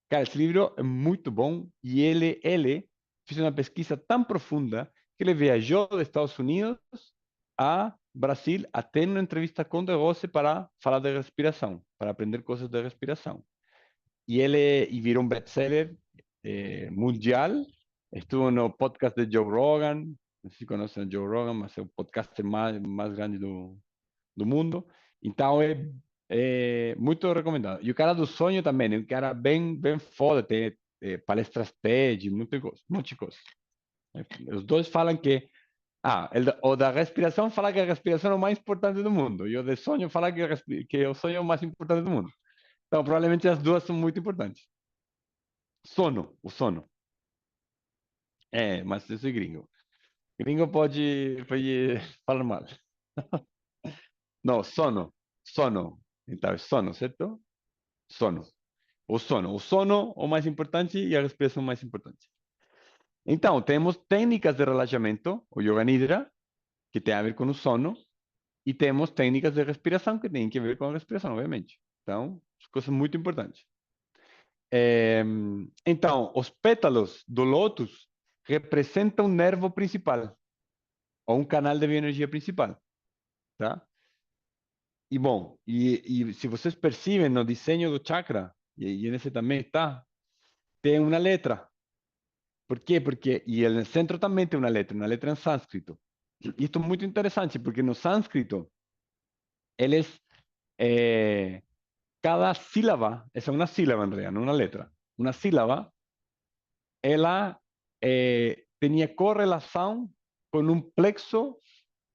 [SPEAKER 1] Cara, esse livro é muito bom e ele fez uma pesquisa tão profunda que ele viajou dos Estados Unidos a Brasil até uma entrevista com De Rossi para falar de respiração, para aprender coisas de respiração. Y viró un bestseller mundial. Estuvo en el podcast de Joe Rogan. No sé si conocen a Joe Rogan, mas é o podcaster mais grande do mundo. Então é muito recomendado. E o cara do sonho também, é um cara bem foda, tem palestras TED, muita coisa. Os dois falam que. O da respiração fala que a respiração é o mais importante do mundo. E o de sonho fala que o sonho é o mais importante do mundo. Então, provavelmente as duas são muito importantes. Sono, o sono. Mas eu sou gringo. Gringo pode falar mal. Não, sono. Sono. Então, é sono, certo? Sono. O sono. O sono, o mais importante, e a respiração mais importante. Então, temos técnicas de relaxamento, o Yoga Nidra, que tem a ver com o sono, e temos técnicas de respiração, que têm a ver com a respiração, obviamente. Então, coisas muito importantes. Então, os pétalos do lótus representam um nervo principal, ou um canal de bioenergia principal, tá? E bom, se vocês percebem no desenho do chakra, e nesse também está, tem uma letra. Por quê? Porque, e no centro também tem uma letra em sânscrito. E isto é muito interessante, porque no sânscrito, eles, cada sílaba, essa é uma sílaba em realidade, não uma letra, uma sílaba, ela tinha correlação com um plexo,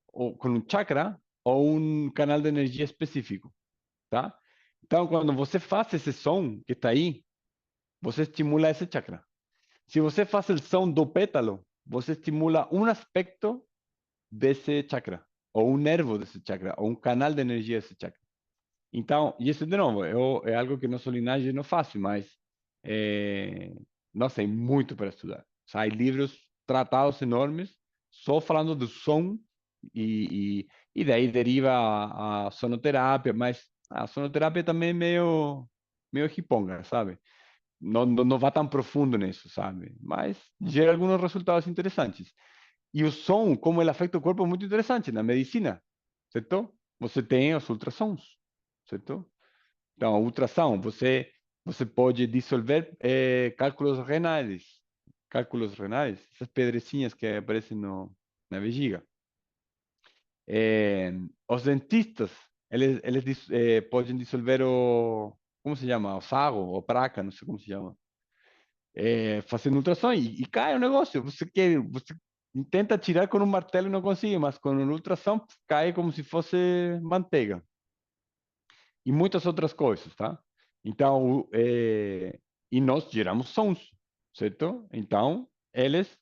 [SPEAKER 1] ou com um chakra, ou um canal de energia específico, tá? Então, quando você faz esse som que está aí, você estimula esse chakra. Se você faz o som do pétalo, você estimula um aspecto desse chakra, ou um nervo desse chakra, ou um canal de energia desse chakra. Então, e isso de novo, é algo que nosso linhagem não faz, mas nossa, é muito para estudar. Há livros, tratados enormes, só falando do som, e daí deriva a sonoterapia, mas a sonoterapia também é meio riponga, sabe? Não vai tão profundo nisso, sabe? Mas gera alguns resultados interessantes. E o som, como ele afeta o corpo, é muito interessante na medicina, certo? Você tem os ultrassons, certo? Então, a ultrassom, você pode dissolver cálculos renais, essas pedrecinhas que aparecem na bexiga. Os dentistas, eles podem dissolver como se chama? O sarro, ou praca, não sei como se chama. fazendo ultrassom e cai o negócio. Você tenta tirar com um martelo e não consegue, mas com um ultrassom cai como se fosse manteiga. E muitas outras coisas, tá? Então, e nós geramos sons, certo? Então, eles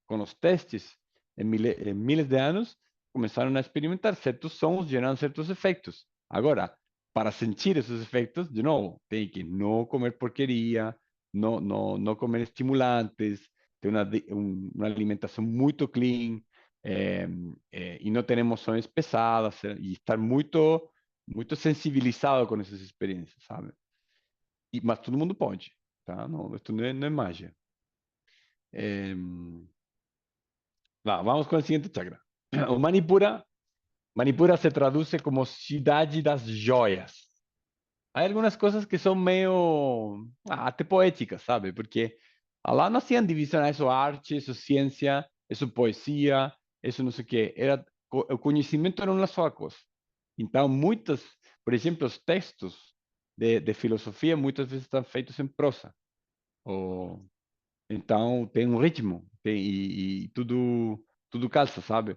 [SPEAKER 1] com os testes em miles de anos, começaram a experimentar certos sons, gerando certos efeitos. Agora, para sentir esses efeitos, de novo, tem que não comer porqueria, não comer estimulantes, ter uma alimentação muito clean, eh, e não ter emoções pesadas, e estar muito sensibilizado com essas experiências, sabe? Mas todo mundo pode, tá? Não, isso não é mágia. É, vamos com o seguinte chakra. O Manipura se traduz como cidade das joias. Há algumas coisas que são meio até poéticas, sabe? Porque lá não hacían divisão, isso é arte, isso é ciência, isso é poesia, isso não sei o quê. O conhecimento era uma só coisa. Então, por exemplo, os textos de filosofia muitas vezes estão feitos em prosa. Ou, então, tem um ritmo e tudo calça, sabe?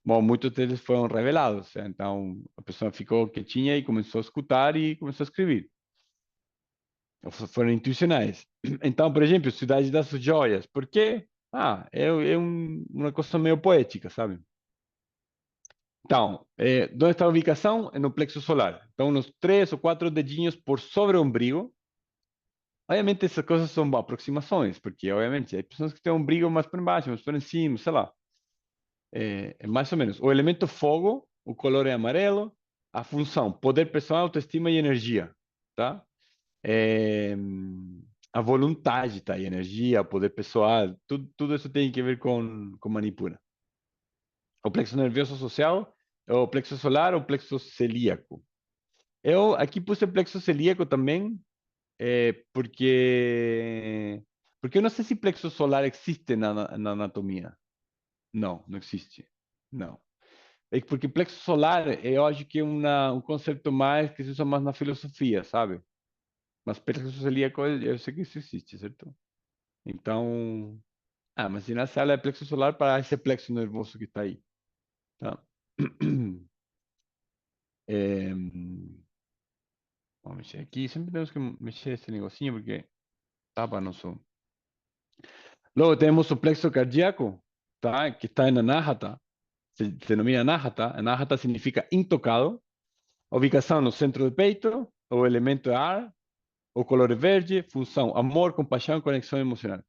[SPEAKER 1] Bom, muitos deles foram revelados. Então, a pessoa ficou quietinha e começou a escutar e começou a escrever. Foram intuicionais. Então, por exemplo, Cidade das Joias. Por quê? Uma coisa meio poética, sabe? Então, onde está a ubicação? É no plexo solar. Então, nos 3 ou 4 dedinhos por sobre o umbigo. Obviamente, essas coisas são aproximações, porque, obviamente, há pessoas que têm um umbigo mais por baixo, mais por cima, sei lá. É mais ou menos. O elemento fogo, o color é amarelo. A função, poder pessoal, autoestima e energia, tá? É, a vontade, tá? E energia, poder pessoal, tudo isso tem que ver com Manipura. O plexo nervioso social, o plexo solar, o plexo celíaco. Eu aqui puse plexo celíaco também, porque eu não sei se plexo solar existe na anatomia. Não, não existe. Não. É porque plexo solar, eu acho que é um conceito mais que se usa mais na filosofia, sabe? Mas plexo celíaco, eu sei que isso existe, certo? Então, mas se na sala é plexo solar para esse plexo nervoso que está aí, tá? É, vamos mexer aqui. Sempre temos que mexer esse negocinho porque tapa nosso. Luego temos o plexo cardíaco, tá? Que está na Anahata. Se denomina Anahata. Anahata significa intocado. Ubicação no centro do peito. O elemento é ar. O color é verde. Função: amor, compaixão e conexão emocional.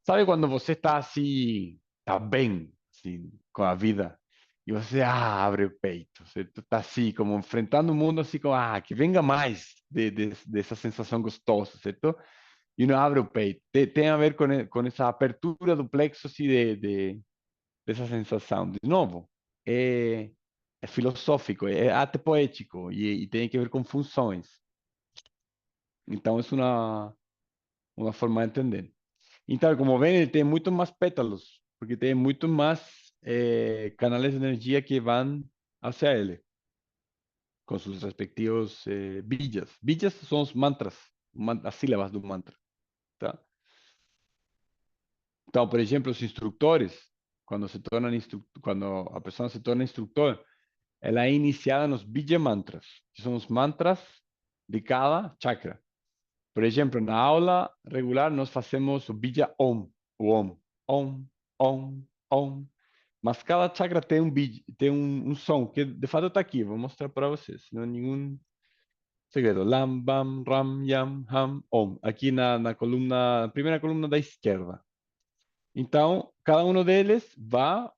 [SPEAKER 1] Sabe quando você está assim, está bem, assim, com a vida, e você abre o peito, você está assim, como enfrentando o mundo, assim, como, que venga mais dessa sensação gostosa, certo? E uno abre o peito. Tem a ver com essa abertura do plexo, assim, dessa sensação. De novo, é, é filosófico, é até poético, e tem que ver com funções. Então, é uma forma de entender. Então, como ven, ele tem muito mais pétalos, porque tem muito mais canais de energia que vão hacia ele, com seus respectivos bijas. Bijas são os mantras, as sílabas do mantra, tá? Então, por exemplo, os instrutores, quando a pessoa se torna instrutor, ela é iniciada nos bija mantras, que são os mantras de cada chakra. Por exemplo, na aula regular, nós fazemos o bija Om, o Om. Om, Om, Om. Mas cada chakra tem tem um som que de fato está aqui. Vou mostrar para vocês. Não é nenhum segredo. Lam, bam, ram, yam, ham, om. Aqui na coluna, primeira coluna da esquerda. Então, cada um deles vai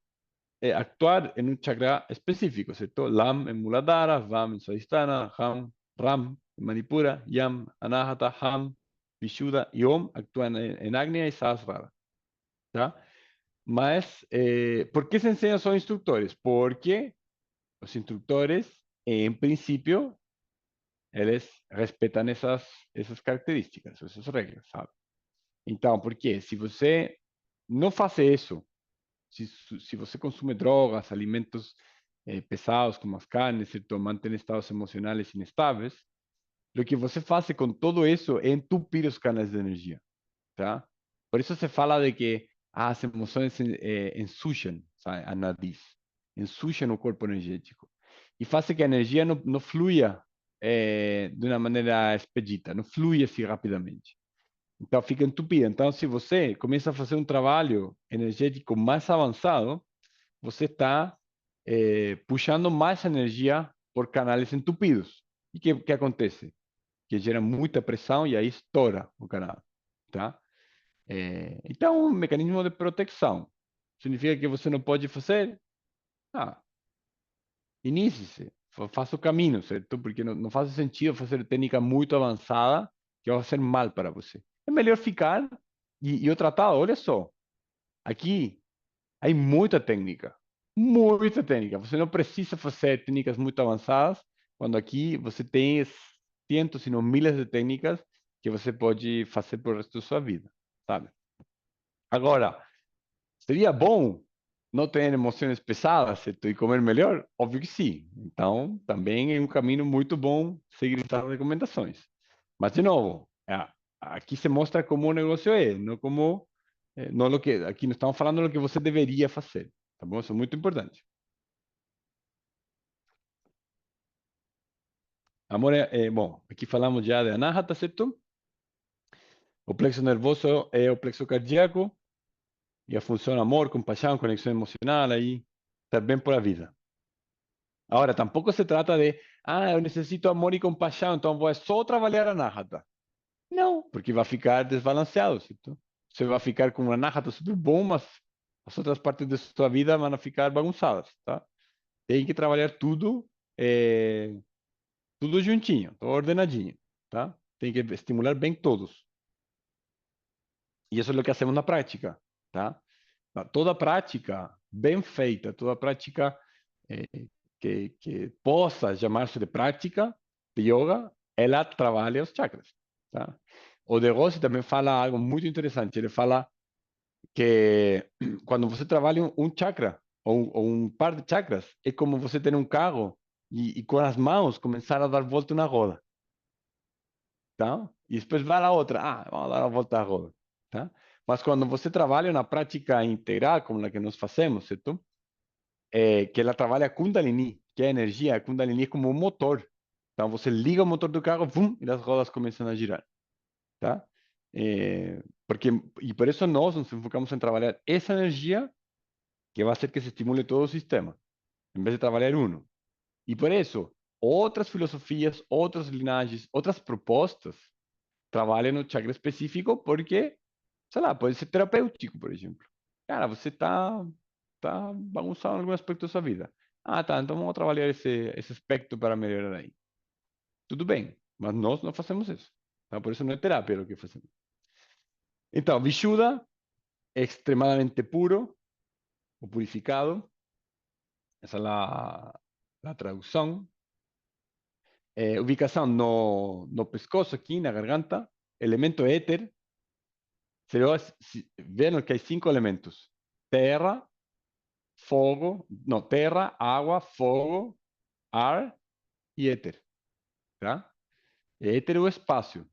[SPEAKER 1] actuar em um chakra específico, certo? Lam em Muladhara, Vam em Swadhisthana, Ham, Ram em Manipura, Yam, Anahata, Ham, Vishuddha e Om actuam em Agnya e Sahasrara, tá? Mas, ¿por qué se enseña solo instructores? Porque los instructores, en principio, eles respetam essas características, essas regras, sabe? Então, por quê? Se você não faz isso, se você consome drogas, alimentos pesados como as carnes, certo? Mantém estados emocionais instáveis, o que você faz com todo isso é entupir os canais de energia. tá? Por isso se fala de que as emoções ensujam, sabe, a nariz, ensujam o corpo energético e fazem que a energia não flua de uma maneira expedita, não flui assim rapidamente. Então fica entupida. Então, se você começa a fazer um trabalho energético mais avançado, você está puxando mais energia por canais entupidos. E o que acontece? Que gera muita pressão e aí estoura o canal, tá? Então, um mecanismo de proteção. Significa que você não pode fazer? Ah, inicie-se, faça o caminho, certo? Porque não faz sentido fazer técnica muito avançada que vai fazer mal para você. É melhor ficar e o tratado, olha só, aqui há muita técnica. Você não precisa fazer técnicas muito avançadas, quando aqui você tem cientos, se não milhares de técnicas que você pode fazer por resto da sua vida, sabe? Agora, seria bom não ter emoções pesadas, certo? E comer melhor? Óbvio que sim. Então, também é um caminho muito bom seguir essas recomendações. Mas, de novo, aqui se mostra como o negócio é, não como, não lo que, aqui não estamos falando do que você deveria fazer, tá bom? Isso é muito importante. Amor, bom, aqui falamos já de Anahata, certo? O plexo nervoso é o plexo cardíaco e a função amor, compaixão, conexão emocional, aí, estar bem por a vida. Ahora, tampoco se trata de, eu necesito amor e compaixão, então vou só trabalhar a nájata. Não, porque vai ficar desbalanceado, certo? Você vai ficar com uma nájata super bom, mas as outras partes da sua vida vão ficar bagunçadas, tá? Tem que trabalhar tudo, tudo juntinho, tudo ordenadinho, tá? Tem que estimular bem todos. E isso é o que hacemos na prática, tá? Toda prática bem feita, toda prática que possa chamar-se de prática de yoga, ela trabalha os chakras, tá? O De Rossi também fala algo muito interessante. Ele fala que quando você trabalha um chakra ou um par de chakras, é como você ter um carro e com as mãos começar a dar volta na roda, tá? E depois vai a outra, vamos dar a volta à roda, tá? Mas quando você trabalha na prática integral, como a que nós fazemos, certo? Que ela trabalha a Kundalini, que é a energia. A Kundalini é como um motor. Então você liga o motor do carro, vum, e as rodas começam a girar, tá? Porque e por isso nós nos enfocamos em trabalhar essa energia que vai fazer que se estimule todo o sistema, em vez de trabalhar um. E por isso outras filosofias, outras linhagens, outras propostas trabalham no chakra específico porque, sei lá, pode ser terapêutico, por exemplo. Cara, você tá bagunçado em algum aspecto da sua vida. Tá, então vamos trabalhar esse aspecto para melhorar aí. Tudo bem, mas nós não fazemos isso. Tá? Por isso não é terapia o que fazemos. Então, Vishuddha é extremadamente puro o purificado. Essa é a tradução. Ubicação no pescoço aqui, na garganta. Elemento éter. Vendo que hay 5 elementos. Terra, fogo, no, terra, água, fogo, ar e éter. Tá? Éter é o espaço.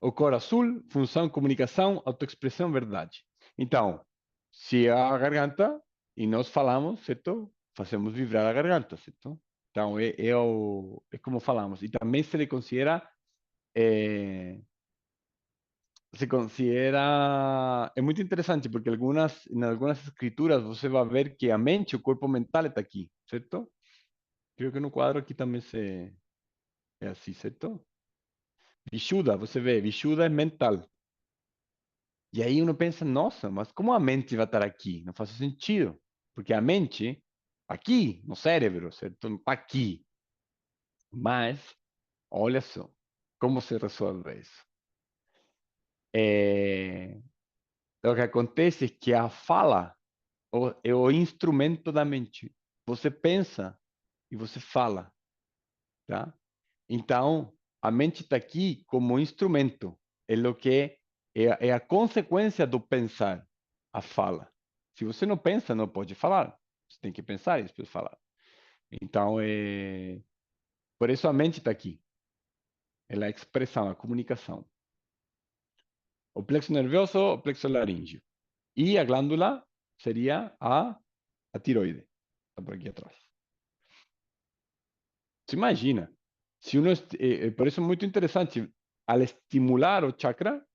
[SPEAKER 1] O cor azul, função, comunicação, autoexpressão, verdade. Então, se é a garganta, e nós falamos, certo? Fazemos vibrar a garganta, certo? Então, é como falamos. E também eh, se considera, é muito interessante, porque em algumas escrituras você vai ver que a mente, o corpo mental está aqui, certo? Creo que no quadro aqui também é assim, certo? Vishuddha, você vê, Vishuddha é mental. E aí uno pensa, nossa, mas como a mente vai estar aqui? Não faz sentido. Porque a mente, aqui, no cérebro, certo? Não está aqui. Mas, olha só, como se resolve isso? É, o que acontece é que a fala é o instrumento da mente. Você pensa e você fala, tá? Então, a mente está aqui como instrumento. É o que é a consequência do pensar, a fala. Se você não pensa, não pode falar. Você tem que pensar e depois falar. Então, por isso a mente está aqui. Ela é a expressão, a comunicação. O plexo nervioso, o plexo laríngeo. Y a glándula sería a tiroide. Está por aquí atrás. Se imagina, se uno, por eso es muy interesante, al estimular o chakra,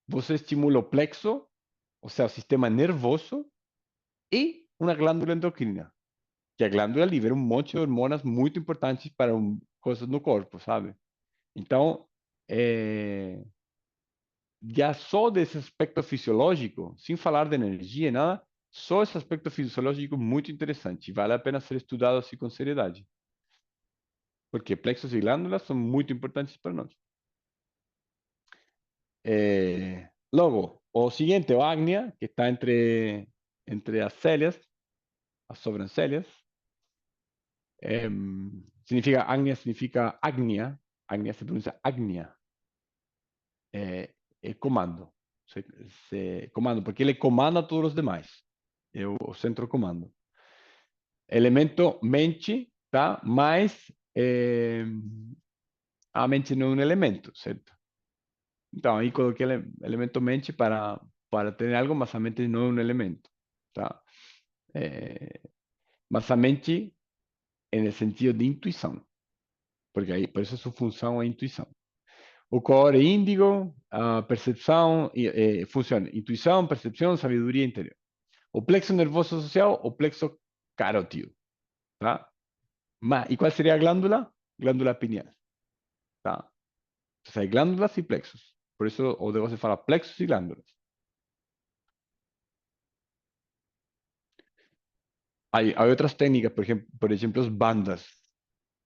[SPEAKER 1] você estimula o plexo, o sea, o sistema nervoso, y una glándula endocrina, que a glándula libera um monte de hormonas muito importantes para coisas no corpo, sabe? Então, já só desse aspecto fisiológico, sem falar de energia, nada, só esse aspecto fisiológico muito interessante, vale a pena ser estudado assim com seriedade, porque plexos e glândulas são muito importantes para nós. Logo, o siguiente, o ágnea, que está entre as célias, as sobrancelhas, significa, ágnea significa agnia se pronuncia agnia, comando, comando, porque ele comanda a todos os demais, é o centro comando. Elemento mente, tá? Mas a mente não é um elemento, certo? Então, aí coloquei elemento mente para ter algo, mas a mente não é um elemento, tá? Mas a mente, no sentido de intuição, porque aí, por isso sua função é a intuição. O core índigo, a percepção, funciona, intuição, percepção, sabedoria interior. O plexo nervoso social, o plexo carótido, tá? E qual seria a glândula? Glândula pineal, tá? Entonces hay glándulas y plexos. Por eso o de se fala plexos y glándulas. Hay otras técnicas, por ejemplo, las bandas.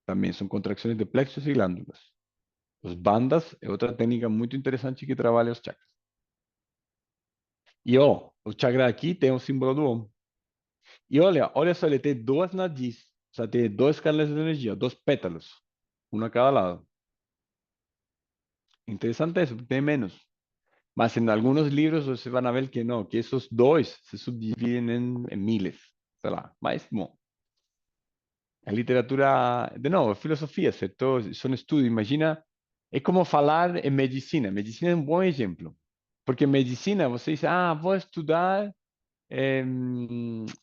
[SPEAKER 1] También son contracciones de plexos y glándulas. Las bandas es otra técnica muy interesante que trabaja los chakras. E ó, o chakra aqui tem o símbolo do Om. E olha só, ele tem duas nadis, ou seja, tem dois canais de energia, dois pétalos, um a cada lado. Interessante isso, porque tem menos. Mas em alguns livros você vai ver que não, que esses dois se subdividem em miles, sei lá. Mas, bom, a literatura, de novo, filosofia, certo? São estudos. Imagina, é como falar em medicina. Medicina é um bom exemplo. Porque em medicina você diz, vou estudar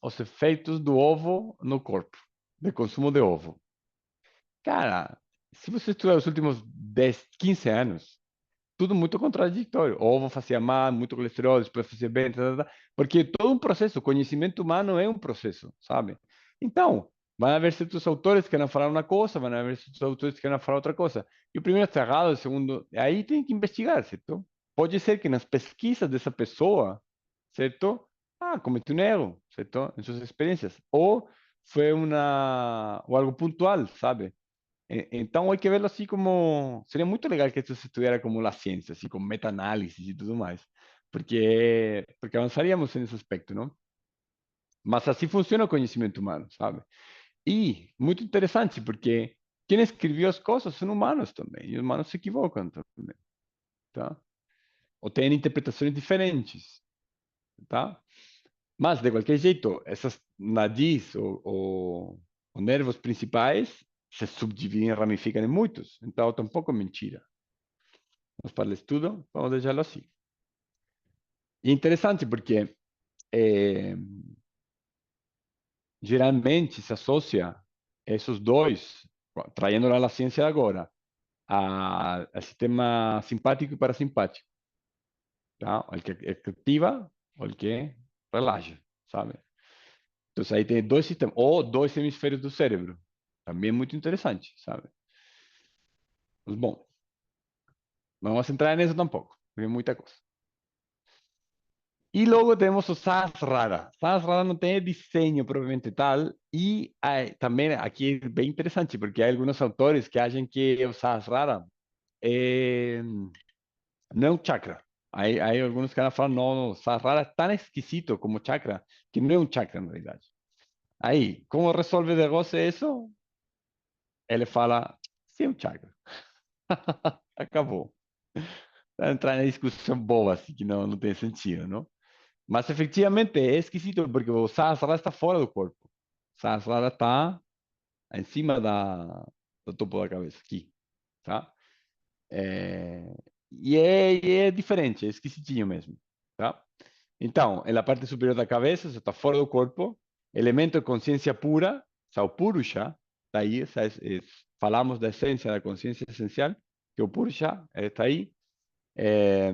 [SPEAKER 1] os efeitos do ovo no corpo, de consumo de ovo. Cara, se você estudar os últimos 10, 15 anos, tudo muito contraditório. Ovo fazia mal, muito colesterol, depois fazia bem, tá, tá, tá. Porque todo um processo, o conhecimento humano é um processo, sabe? Então, van a haver certos autores que van a falar uma coisa, van a haver certos autores que van a falar outra coisa. E o primeiro está errado, o segundo, aí tem que investigar, certo? Pode ser que nas pesquisas dessa pessoa, certo? Cometeu um erro, certo? Em suas experiências. Ou foi ou algo pontual, sabe? Então, hay que verlo así como, sería muy legal que esto se estudiara como la ciencia, así con meta-análisis y todo más, porque avanzaríamos en ese aspecto, ¿no? Mas así funciona el conocimiento humano, ¿sabe? Y muy interesante, porque quien escribió las cosas son humanos también, y los humanos se equivocan también, ¿tá? O tienen interpretaciones diferentes, ¿tá? Mas, de qualquer jeito, essas nadis ou nervos principais se subdividem e ramificam em muitos. Então, tampouco é mentira. Mas para o estudo, vamos deixá-lo assim. E é interessante porque geralmente se associa esses dois, trayendo a ciência agora, a sistema simpático e parasimpático. Tá? O que ativa ou o que relaxa, sabe? Entonces ahí tiene dos sistemas, o dos hemisférios do cérebro. Também muito interessante, sabe? Mas bom, não vamos entrar nisso tampouco, porque é muita coisa. E logo temos o Sahasrara. Sahasrara não tem desenho propriamente tal, e também aqui é bem interessante, porque há alguns autores que acham que o Sahasrara não é um chakra. Aí alguns caras falam, não, o Sahasrara é tão esquisito como chakra, que não é um chakra na realidade. Aí, como resolve de negócio isso? Ele fala, sim, é um chakra. Acabou. Para entrar na discussão boa, assim, que não tem sentido, não? Mas efetivamente é esquisito, porque o Sahasrara está fora do corpo. O Sahasrara está em cima do topo da cabeça, aqui, tá? e é diferente, é esquisitinho mesmo, tá? Então, na parte superior da cabeça, isso está fora do corpo, elemento de consciência pura, é o Purusha, daí falamos da essência da consciência essencial, que o Purusha está aí, eh,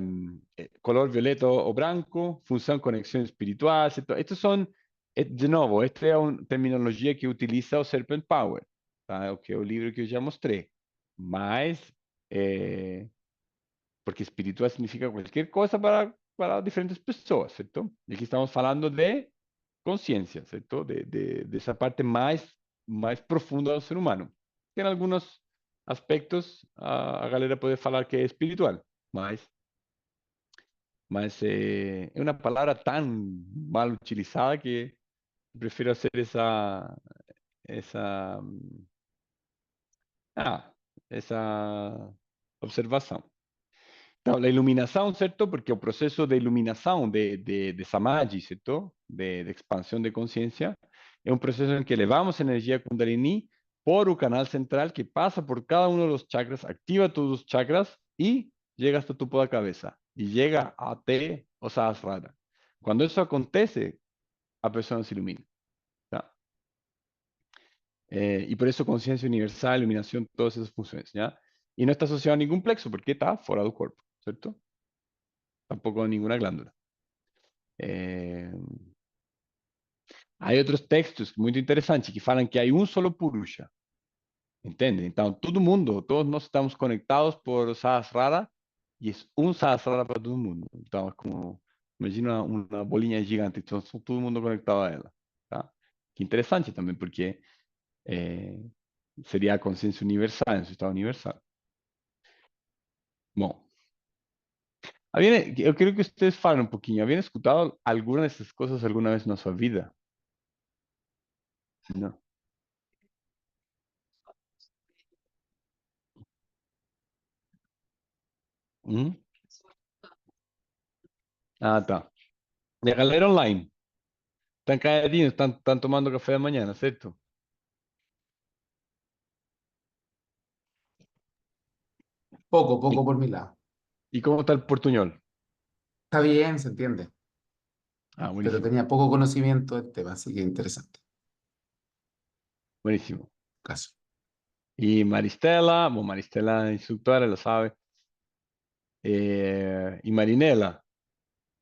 [SPEAKER 1] color violeta o branco, función, conexión espiritual. Estos son, de nuevo, esta es una terminología que utiliza o Serpent Power, tá? Que é o livro que eu já mostrei. Mas, porque espiritual significa qualquer coisa para diferentes pessoas, certo? E aqui estamos falando de consciência, certo? De essa parte mais profunda do ser humano. Tem alguns aspectos, a galera pode falar que é espiritual, mas é uma palavra tão mal utilizada que prefiro hacer essa, ah, essa observação. Então, a iluminação, certo? Porque o processo de iluminação de Samadhi, certo? De expansão de consciência, é um processo em que levamos energia Kundalini por o canal central que passa por cada um dos chakras, ativa todos os chakras e chega hasta o topo da cabeça e chega até o Sahasrara. Quando isso acontece, a pessoa se ilumina, tá? Y por eso conciencia universal, iluminación, todas esas funciones, ¿ya? Y no está asociado a ningún plexo porque está fuera del cuerpo, ¿cierto? Tampoco a ninguna glándula. Eh, Hay otros textos muy interesantes que falan que hay un solo Purusha, ¿entiendes? Entonces, todo mundo, todos nós estamos conectados por Sahasrara y es un Sahasrara para todo el mundo. Entonces, como, imagina una bolinha gigante, entonces todo el mundo conectado a ella, ¿tá? Que interesante también porque sería a consciência universal, en su estado universal. Bom, eu quero que vocês falem um pouquinho. Haviam escutado alguma dessas coisas alguma vez na sua vida? Não. Hum? Ah, tá. E a galera online? Estão calladinhos, estão tomando café da manhã, certo?
[SPEAKER 2] Poco,
[SPEAKER 1] E,
[SPEAKER 2] poco por mi lado.
[SPEAKER 1] e como está el portuñol?
[SPEAKER 2] Está bien, se entiende,
[SPEAKER 1] Ah,
[SPEAKER 2] pero
[SPEAKER 1] buenísimo.
[SPEAKER 2] tenía poco conocimiento del tema, así que interesante.
[SPEAKER 1] Buenísimo.
[SPEAKER 2] Caso.
[SPEAKER 1] E Maristela, bom, Maristela é instructora, lo sabe. Y Marinela,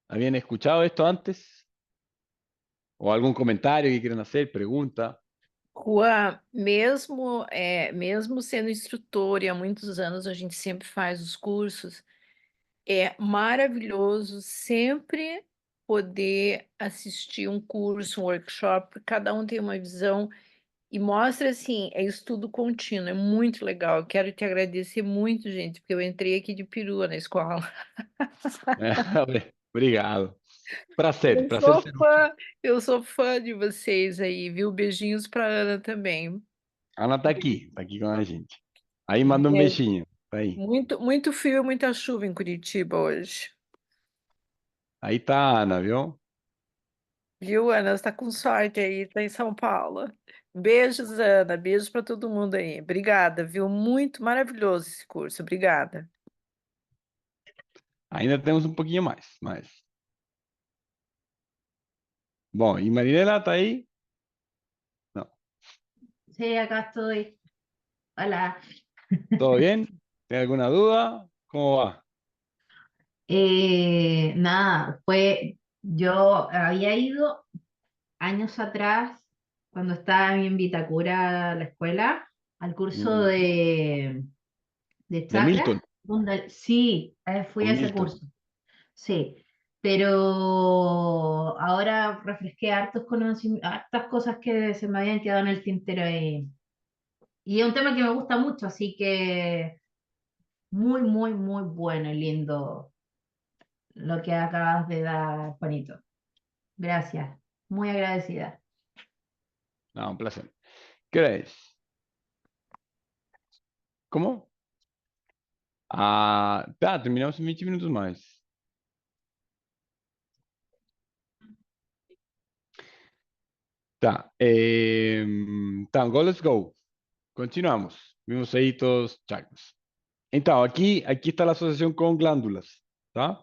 [SPEAKER 1] ¿habían escuchado esto antes? ¿O algún comentario que quieran hacer? Pregunta.
[SPEAKER 3] Juan, mesmo sendo instrutor e há muitos anos a gente sempre faz os cursos, é maravilhoso sempre poder assistir um curso, um workshop, cada um tem uma visão e mostra assim, é estudo contínuo, é muito legal. Eu quero te agradecer muito, gente, porque eu entrei aqui de perua na escola.
[SPEAKER 1] Obrigado. Prazer,
[SPEAKER 3] Eu
[SPEAKER 1] prazer
[SPEAKER 3] sou
[SPEAKER 1] ser útil.
[SPEAKER 3] fã, eu sou fã de vocês aí, viu? Beijinhos para Ana também.
[SPEAKER 1] Ana tá aqui com a gente. Aí manda um beijinho. Tá aí.
[SPEAKER 3] Muito frio e muita chuva em Curitiba hoje.
[SPEAKER 1] Aí tá a Ana, viu?
[SPEAKER 3] Viu, Ana? Você tá com sorte aí, tá em São Paulo. Beijos, Ana. Beijos para todo mundo aí. Obrigada, viu? Muito maravilhoso esse curso. Obrigada.
[SPEAKER 1] Ainda temos um pouquinho mais, mas... Bom, e Marinela tá aí? Não.
[SPEAKER 4] Sí, acá estoy. Hola.
[SPEAKER 1] ¿Todo bien? ¿Tiene alguna duda? ¿Cómo va?
[SPEAKER 4] Nada, yo había ido años atrás, cuando estaba en Vitacura, la escuela, al curso
[SPEAKER 1] Mm,
[SPEAKER 4] de
[SPEAKER 1] de
[SPEAKER 4] chakra,
[SPEAKER 1] Milton,
[SPEAKER 4] donde sí, fui
[SPEAKER 1] con
[SPEAKER 4] a ese
[SPEAKER 1] Milton.
[SPEAKER 4] curso, sí, pero ahora refresqué hartos conocimientos, hartas cosas que se me habían quedado en el tintero y es un tema que me gusta mucho, así que muy, muy, muy bueno y lindo lo que acabas de dar, Juanito. Gracias, muy agradecida.
[SPEAKER 1] No, un placer. ¿Qué hora es? ¿Cómo? Ah, tá, terminamos em 20 minutos mais. Tá, tá, go, let's go. Continuamos. Vimos aí todos os chakras. Então, aqui está a associação com glândulas, tá?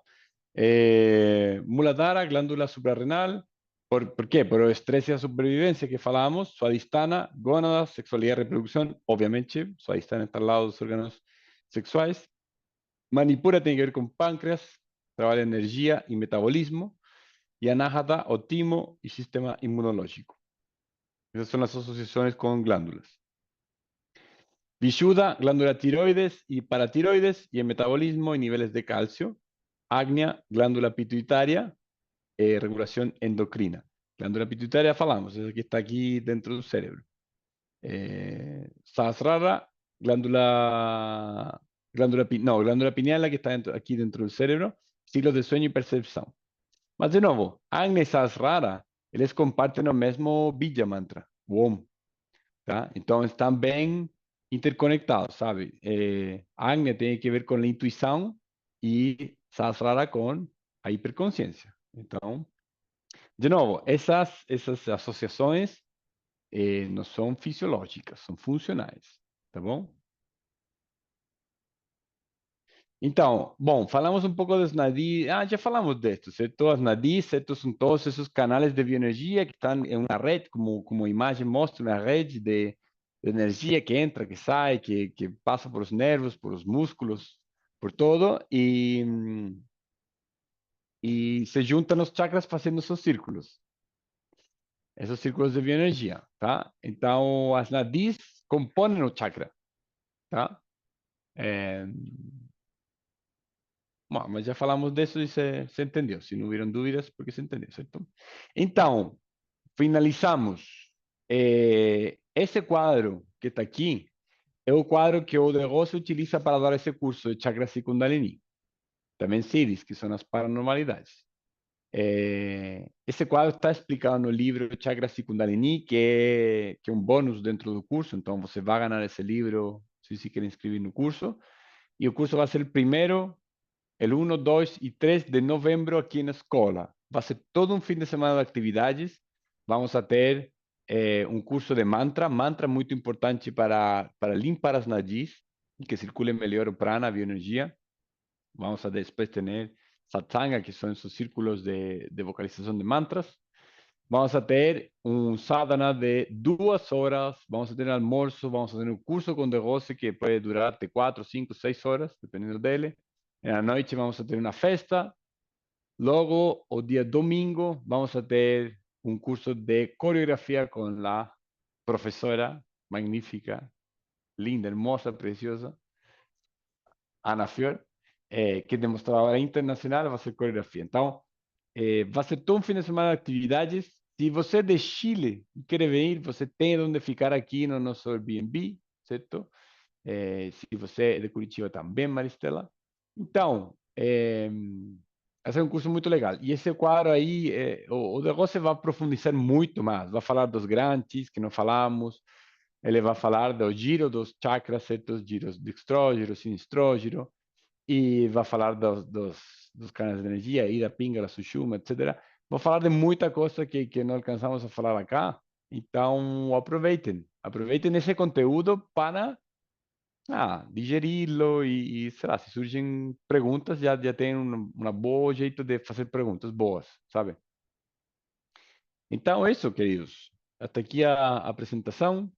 [SPEAKER 1] Muladhara, glándula suprarrenal. ¿Por qué? Por el estrés y la supervivencia que falamos, suadistana, gónadas, sexualidad y reproducción, obviamente, suadistana está al lado de los órganos sexuales. Manipura tiene que ver con páncreas, trabaja energía y metabolismo. Y anáhata o timo y sistema inmunológico. Esas son las asociaciones con glándulas. Vishuddha, glándula tiroides y paratiroides y el metabolismo y niveles de calcio. Agnya, glándula pituitaria, regulación endocrina. Glándula pituitaria falamos, esa que está aquí dentro del cerebro. Sahasrara, glándula pineal, la que está aquí dentro del cerebro. Ciclos de sueño y percepción. Mas, de novo, Agnya e Sahasrara, eles compartem o mesmo Bija Mantra, o Om, tá? Então, estão bem interconectados, sabe? Agnya tem que ver com a intuição e Sahasrara com a hiperconsciência. Então, de novo, essas associações não são fisiológicas, são funcionais, tá bom? Então, bom, falamos um pouco das nadis. Já falamos disso, certo? As nadis, certo? São todos esses canais de bioenergia que estão em uma rede, como a imagem mostra, uma rede de energia que entra, que sai, que passa por os nervos, por os músculos, por todo, e se juntam nos chakras fazendo seus círculos. Esses círculos de bioenergia, tá? Então, as nadis compõem o chakra, tá? Bom, mas já falamos disso e se entendeu. Se não houveram dúvidas, porque se entendeu, certo? Então, finalizamos. Esse quadro que está aqui é o quadro que o negócio utiliza para dar esse curso de Chakras e Kundalini. Também Siddhis, que são as paranormalidades. Esse quadro está explicado no livro Chakras e Kundalini, que é um bônus dentro do curso. Então, você vai ganhar esse livro se quer inscrever no curso. E o curso vai ser o primeiro el 1, 2 y 3 de noviembre aquí en la escuela. Va a ser todo un fin de semana de actividades. Vamos a tener un curso de mantra muy importante para limpar las nadis y que circule mejor o prana, bioenergía. Vamos a después tener satsanga, que son esos círculos de vocalización de mantras. Vamos a tener un sadhana de 2 horas, vamos a tener almuerzo, vamos a tener un curso con negocio que puede durar de 4, 5, 6 horas, dependiendo de él. En la noche vamos a tener una festa. Luego, el día domingo, vamos a tener un curso de coreografía con la profesora magnífica, linda, hermosa, preciosa, Ana Fior, que es demonstradora internacional, va a hacer coreografía. Entonces, va a ser todo un fin de semana de actividades. Se você é de Chile e quer vir, você tem onde ficar aqui no nosso Airbnb, certo? Se você é de Curitiba também, Maristela. Então, vai ser um curso muito legal. E esse quadro aí, o negócio vai profundizar muito mais. Vai falar dos grandes, que não falamos. Ele vai falar do giro dos chakras, certos giros dextrógeno, sinistrógeno. E vai falar dos canais de energia, Ida, Pingala, Sushuma, etc. Vou falar de muita coisa que não alcançamos a falar acá. Então, aproveitem esse conteúdo para digerirlo e sei lá, se surgem perguntas, já tem um bom jeito de fazer perguntas boas, sabe? Então, é isso, queridos. Até aqui a apresentação.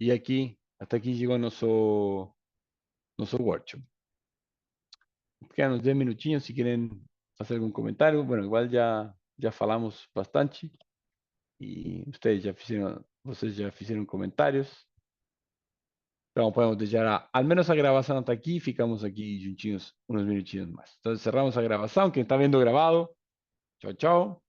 [SPEAKER 1] E até aqui chegou nosso workshop. Quedan uns 10 minutinhos se querem fazer algum comentário. Bueno, igual já falamos bastante e vocês já fizeram comentários. Então podemos deixar al menos a gravação até aqui, ficamos aqui juntinhos uns minutinhos mais. Então cerramos a gravação. Quem está vendo gravado, tchau, tchau.